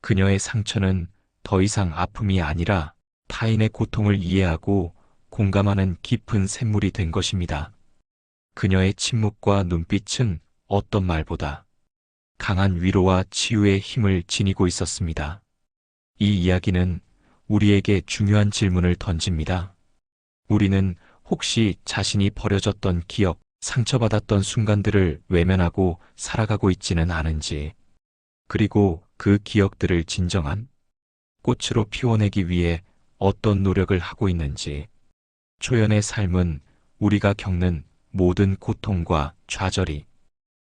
그녀의 상처는 더 이상 아픔이 아니라 타인의 고통을 이해하고 공감하는 깊은 샘물이 된 것입니다. 그녀의 침묵과 눈빛은 어떤 말보다 강한 위로와 치유의 힘을 지니고 있었습니다. 이 이야기는 우리에게 중요한 질문을 던집니다. 우리는 혹시 자신이 버려졌던 기억, 상처받았던 순간들을 외면하고 살아가고 있지는 않은지, 그리고 그 기억들을 진정한 꽃으로 피워내기 위해 어떤 노력을 하고 있는지. 초연의 삶은 우리가 겪는 모든 고통과 좌절이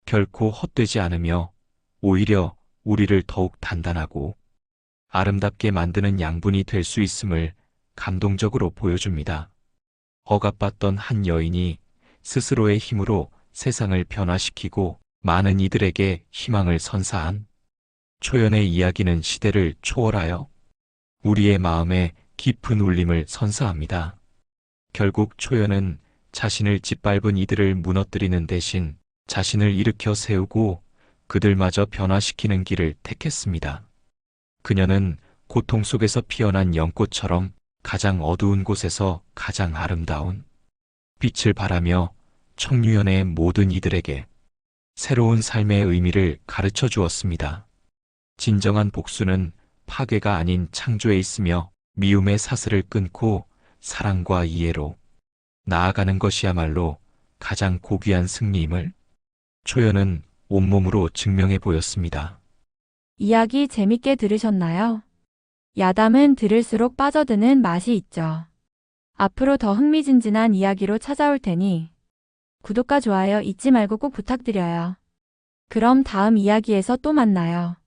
결코 헛되지 않으며 오히려 우리를 더욱 단단하고 아름답게 만드는 양분이 될 수 있음을 감동적으로 보여줍니다. 억압받던 한 여인이 스스로의 힘으로 세상을 변화시키고 많은 이들에게 희망을 선사한 초연의 이야기는 시대를 초월하여 우리의 마음에 깊은 울림을 선사합니다. 결국 초연은 자신을 짓밟은 이들을 무너뜨리는 대신 자신을 일으켜 세우고 그들마저 변화시키는 길을 택했습니다. 그녀는 고통 속에서 피어난 연꽃처럼 가장 어두운 곳에서 가장 아름다운 빛을 발하며 청류연의 모든 이들에게 새로운 삶의 의미를 가르쳐 주었습니다. 진정한 복수는 파괴가 아닌 창조에 있으며 미움의 사슬을 끊고 사랑과 이해로 나아가는 것이야말로 가장 고귀한 승리임을 초연은 온몸으로 증명해 보였습니다. 이야기 재밌게 들으셨나요? 야담은 들을수록 빠져드는 맛이 있죠. 앞으로 더 흥미진진한 이야기로 찾아올 테니 구독과 좋아요 잊지 말고 꼭 부탁드려요. 그럼 다음 이야기에서 또 만나요.